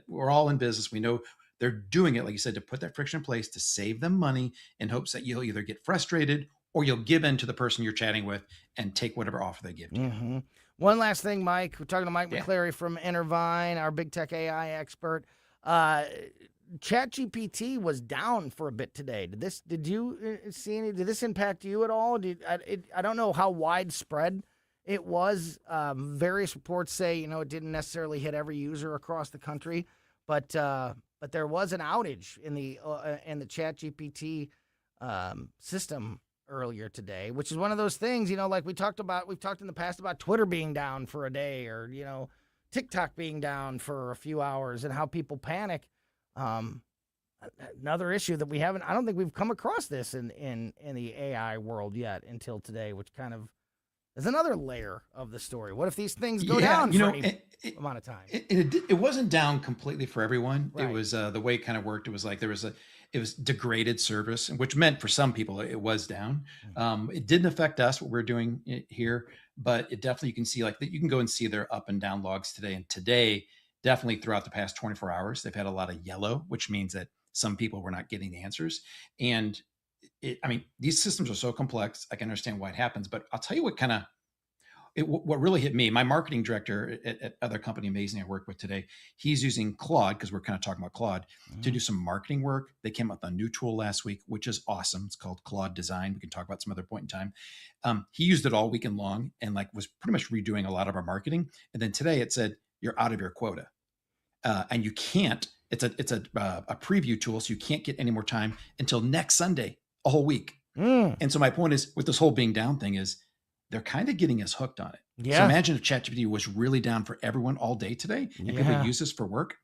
We're all in business. We know they're doing it, like you said, to put that friction in place to save them money in hopes that you'll either get frustrated or you'll give in to the person you're chatting with and take whatever offer they give to you. One last thing, Mike. We're talking to Mike McClary from Intervine, our big tech AI expert. ChatGPT was down for a bit today. Did you see any? Did this impact you at all? I don't know how widespread it was. Various reports say it didn't necessarily hit every user across the country, but there was an outage in the ChatGPT system earlier today, which is one of those things. Like we've talked in the past about Twitter being down for a day, or TikTok being down for a few hours, and how people panic. Another issue that I don't think we've come across this in the AI world yet until today, which kind of is another layer of the story. What if these things go down for any amount of time? It wasn't down completely for everyone. Right. It was the way it kind of worked. It was like it was degraded service, which meant for some people it was down. It didn't affect us, what we're doing here, but it definitely, you can see you can go and see their up and down logs today. And today, definitely throughout the past 24 hours, they've had a lot of yellow, which means that some people were not getting the answers. And these systems are so complex. I can understand why it happens, but I'll tell you what what really hit me, my marketing director at other company, Amazing, I work with today, he's using Claude, because we're kind of talking about Claude, to do some marketing work. They came up with a new tool last week, which is awesome. It's called Claude Design. We can talk about some other point in time. He used it all weekend long and was pretty much redoing a lot of our marketing. And then today it said, you're out of your quota. And you can't, it's a preview tool, so you can't get any more time until next Sunday, a whole week. And so my point is, with this whole being down thing is, they're kind of getting us hooked on it. Yeah. So imagine if ChatGPT was really down for everyone all day today and people use this for work.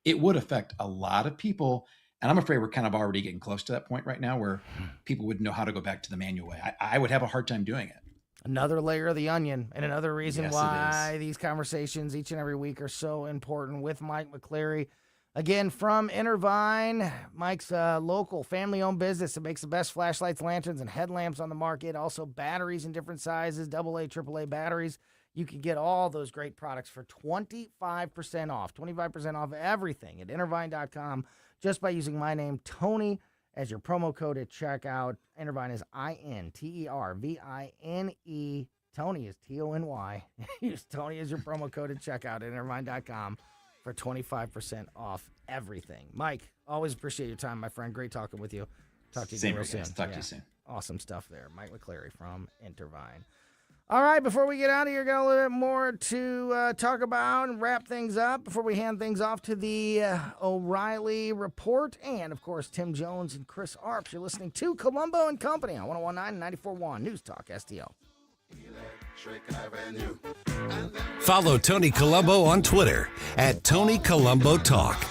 It would affect a lot of people. And I'm afraid we're kind of already getting close to that point right now where people wouldn't know how to go back to the manual way. I would have a hard time doing it. Another layer of the onion, and another reason why these conversations each and every week are so important with Mike McClary. Again, from Intervine, Mike's local family-owned business that makes the best flashlights, lanterns, and headlamps on the market. Also batteries in different sizes, AA, AAA batteries. You can get all those great products for 25% off. 25% off everything at Intervine.com just by using my name, Tony, as your promo code at checkout. Intervine is INTERVINE. Tony is TONY. Use Tony as your promo code at checkout at Intervine.com. for 25% off everything. Mike, always appreciate your time, my friend. Great talking with you. Talk to you real soon. Talk to you soon. Awesome stuff there. Mike McClary from Intervine. All right, before we get out of here, got a little bit more to talk about and wrap things up before we hand things off to the O'Reilly Report. And, of course, Tim Jones and Chris Arps. You're listening to Colombo and Company on 101.9 and 94.1 News Talk STL. Follow Tony Colombo on Twitter at Tony Colombo Talk.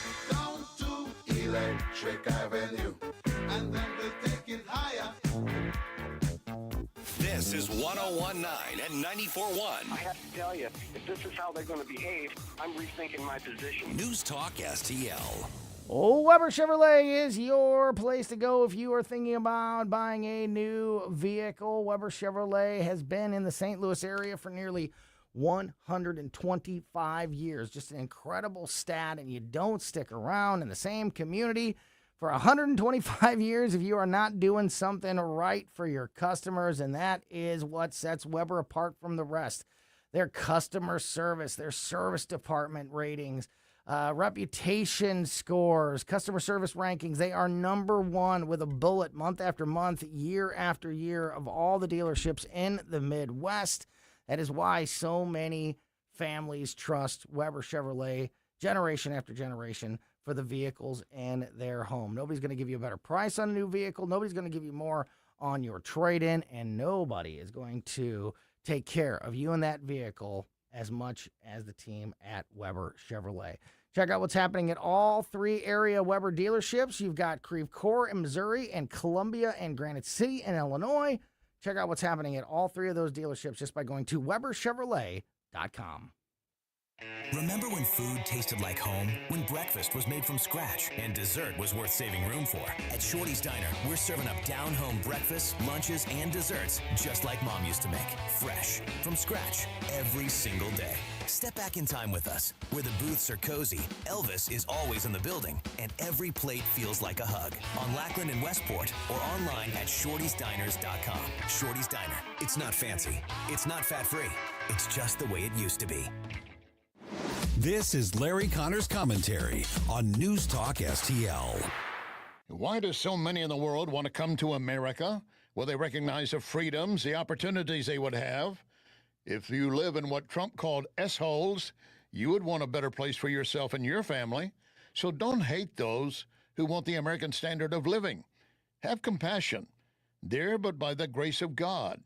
This is 101.9 and 94.1. I have to tell you, if this is how they're going to behave, I'm rethinking my position. News Talk STL. Weber Chevrolet is your place to go if you are thinking about buying a new vehicle. Weber Chevrolet has been in the St. Louis area for nearly 125 years. Just an incredible stat, and you don't stick around in the same community for 125 years if you are not doing something right for your customers, and that is what sets Weber apart from the rest. Their customer service, their service department ratings, reputation scores, customer service rankings. They are number one with a bullet month after month, year after year of all the dealerships in the Midwest. That is why so many families trust Weber Chevrolet generation after generation for the vehicles in their home. Nobody's going to give you a better price on a new vehicle. Nobody's going to give you more on your trade-in, and nobody is going to take care of you and that vehicle as much as the team at Weber Chevrolet. Check out what's happening at all three area Weber dealerships. You've got Creve Coeur in Missouri and Columbia and Granite City in Illinois. Check out what's happening at all three of those dealerships just by going to WeberChevrolet.com. Remember when food tasted like home? When breakfast was made from scratch and dessert was worth saving room for? At Shorty's Diner, we're serving up down-home breakfasts, lunches, and desserts just like Mom used to make. Fresh, from scratch, every single day. Step back in time with us, where the booths are cozy, Elvis is always in the building, and every plate feels like a hug. On Lackland and Westport, or online at shortysdiners.com. Shorty's Diner. It's not fancy. It's not fat-free. It's just the way it used to be. This is Larry Connor's commentary on News Talk STL. Why do so many in the world want to come to America? Well, they recognize the freedoms, the opportunities they would have. If you live in what Trump called S-holes, you would want a better place for yourself and your family. So don't hate those who want the American standard of living. Have compassion. Dear, but by the grace of God.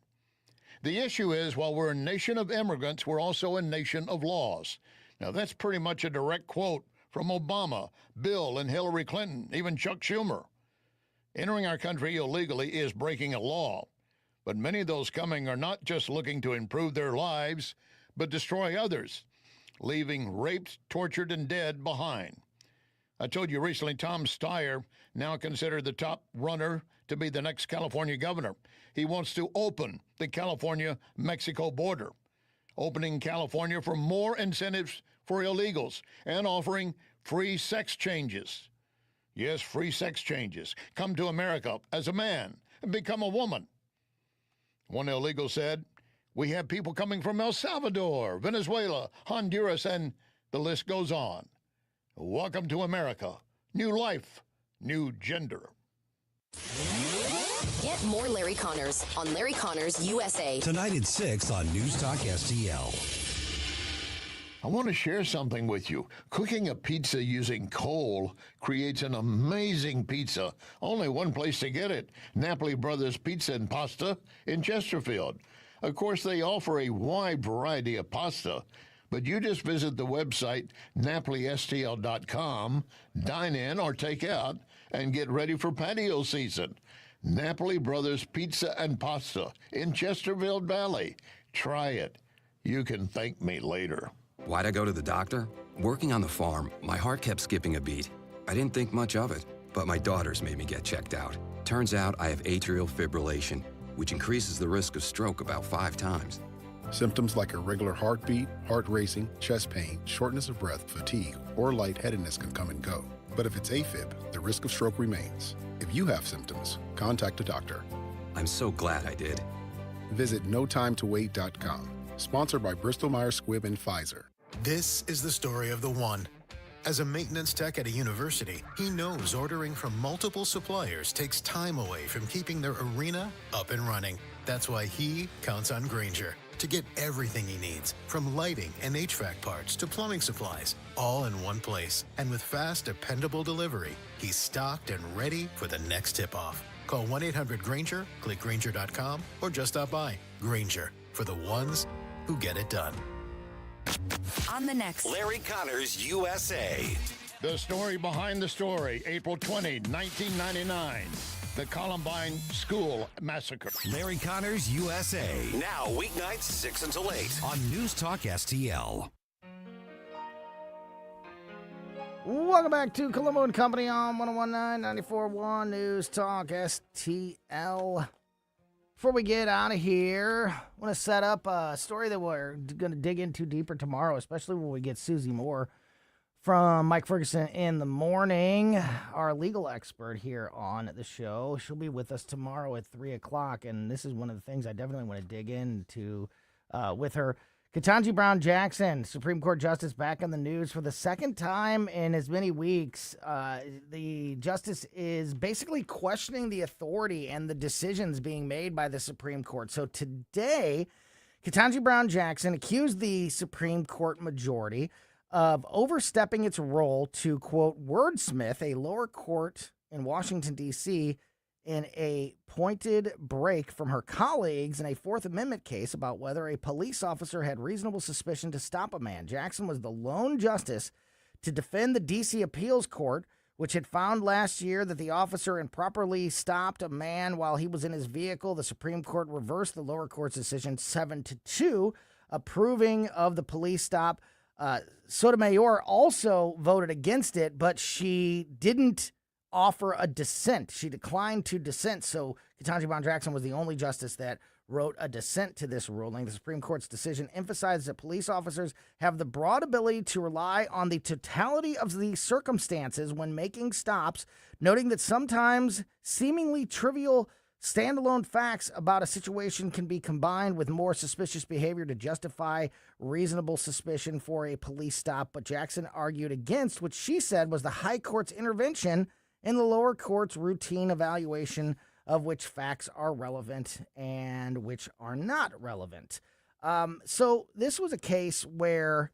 The issue is, while we're a nation of immigrants, we're also a nation of laws. Now, that's pretty much a direct quote from Obama, Bill, and Hillary Clinton, even Chuck Schumer. Entering our country illegally is breaking a law, but many of those coming are not just looking to improve their lives, but destroy others, leaving raped, tortured, and dead behind. I told you recently Tom Steyer, now considered the top runner to be the next California governor. He wants to open the California-Mexico border, opening California for more incentives for illegals and offering free sex changes. Yes, free sex changes. Come to America as a man and become a woman. One illegal said, We have people coming from El Salvador, Venezuela, Honduras, and the list goes on. Welcome to America. New life, new gender. Get more Larry Connors on Larry Connors USA. Tonight at 6 on News Talk STL. I want to share something with you. Cooking a pizza using coal creates an amazing pizza. Only one place to get it, Napoli Brothers Pizza and Pasta in Chesterfield. Of course, they offer a wide variety of pasta, but you just visit the website napolistl.com, dine in or take out, and get ready for patio season. Napoli Brothers Pizza and Pasta in Chesterfield Valley. Try it. You can thank me later. Why'd I go to the doctor? Working on the farm, my heart kept skipping a beat. I didn't think much of it, but my daughters made me get checked out. Turns out I have atrial fibrillation, which increases the risk of stroke about 5 times. Symptoms like irregular heartbeat, heart racing, chest pain, shortness of breath, fatigue, or lightheadedness can come and go. But if it's AFib, the risk of stroke remains. If you have symptoms, contact a doctor. I'm so glad I did. Visit notimetowait.com. Sponsored by Bristol-Myers Squibb and Pfizer. This is the story of the one. As a maintenance tech at a university, he knows ordering from multiple suppliers takes time away from keeping their arena up and running. That's why he counts on Grainger to get everything he needs, from lighting and HVAC parts to plumbing supplies, all in one place. And with fast, dependable delivery, he's stocked and ready for the next tip-off. Call 1-800-GRAINGER, click Grainger.com, or just stop by. Grainger, for the ones who get it done. On the next Larry Connors USA. The story behind the story, April 20, 1999. The Columbine School Massacre. Larry Connors USA. Now, weeknights 6 until 8 on News Talk STL. Welcome back to Colombo Company on 101.9 94.1 News Talk STL. Before we get out of here, I want to set up a story that we're going to dig into deeper tomorrow, especially when we get Susie Moore from Mike Ferguson in the Morning, our legal expert here on the show. She'll be with us tomorrow at 3 o'clock, and this is one of the things I definitely want to dig into with her. Ketanji Brown Jackson, Supreme Court Justice, back in the news for the second time in as many weeks. The justice is basically questioning the authority and the decisions being made by the Supreme Court. So today, Ketanji Brown Jackson accused the Supreme Court majority of overstepping its role to, quote, wordsmith a lower court in Washington, D.C., in a pointed break from her colleagues in a Fourth Amendment case about whether a police officer had reasonable suspicion to stop a man. Jackson was the lone justice to defend the D.C. Appeals Court, which had found last year that the officer improperly stopped a man while he was in his vehicle. The Supreme Court reversed the lower court's decision 7-2, approving of the police stop. Sotomayor also voted against it, but she didn't offer a dissent. She declined to dissent, so Ketanji Brown Jackson was the only justice that wrote a dissent to this ruling. The Supreme Court's decision emphasized that police officers have the broad ability to rely on the totality of the circumstances when making stops, noting that sometimes seemingly trivial standalone facts about a situation can be combined with more suspicious behavior to justify reasonable suspicion for a police stop. But Jackson argued against what she said was the high court's intervention in the lower court's routine evaluation of which facts are relevant and which are not relevant. So this was a case where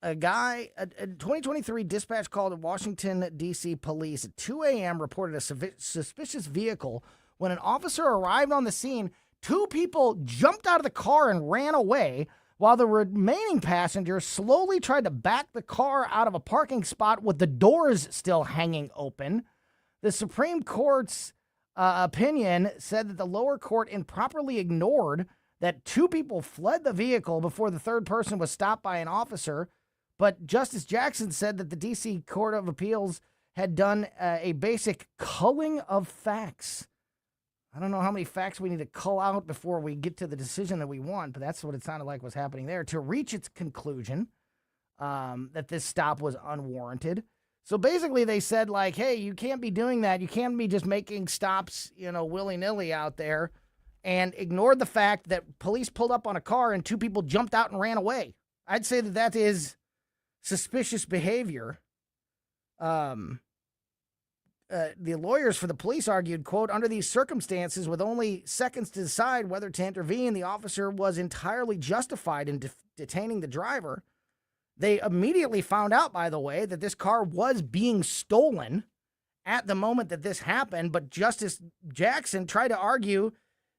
a 2023 dispatch call to Washington, D.C. police at 2 a.m. reported a suspicious vehicle. When an officer arrived on the scene, 2 people jumped out of the car and ran away, while the remaining passengers slowly tried to back the car out of a parking spot with the doors still hanging open. The Supreme Court's opinion said that the lower court improperly ignored that 2 people fled the vehicle before the third person was stopped by an officer. But Justice Jackson said that the D.C. Court of Appeals had done a basic culling of facts. I don't know how many facts we need to cull out before we get to the decision that we want, but that's what it sounded like was happening there, to reach its conclusion that this stop was unwarranted. So basically they said, like, hey, you can't be doing that. You can't be just making stops, willy-nilly out there and ignored the fact that police pulled up on a car and 2 people jumped out and ran away. I'd say that is suspicious behavior. The lawyers for the police argued, quote, under these circumstances, with only seconds to decide whether to intervene, the officer was entirely justified in detaining the driver. They immediately found out, by the way, that this car was being stolen at the moment that this happened, but Justice Jackson tried to argue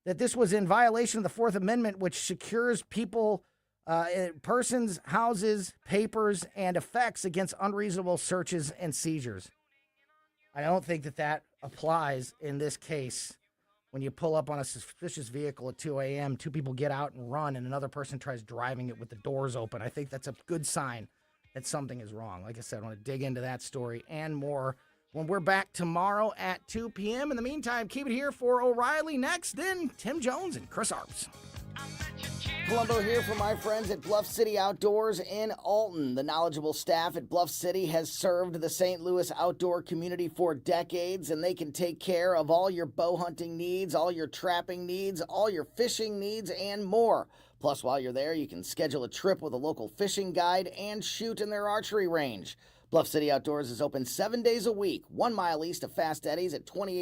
that this was in violation of the Fourth Amendment, which secures people, persons, houses, papers, and effects against unreasonable searches and seizures. I don't think that applies in this case. When you pull up on a suspicious vehicle at 2 a.m., 2 people get out and run, and another person tries driving it with the doors open. I think that's a good sign that something is wrong. Like I said, I want to dig into that story and more when we're back tomorrow at 2 p.m. In the meantime, keep it here for O'Reilly next, then Tim Jones and Chris Arps. Colombo here for my friends at Bluff City Outdoors in Alton. The knowledgeable staff at Bluff City has served the St. Louis outdoor community for decades, and they can take care of all your bow hunting needs, all your trapping needs, all your fishing needs, and more. Plus, while you're there, you can schedule a trip with a local fishing guide and shoot in their archery range. Bluff City Outdoors is open 7 days a week, 1 mile east of Fast Eddie's at 28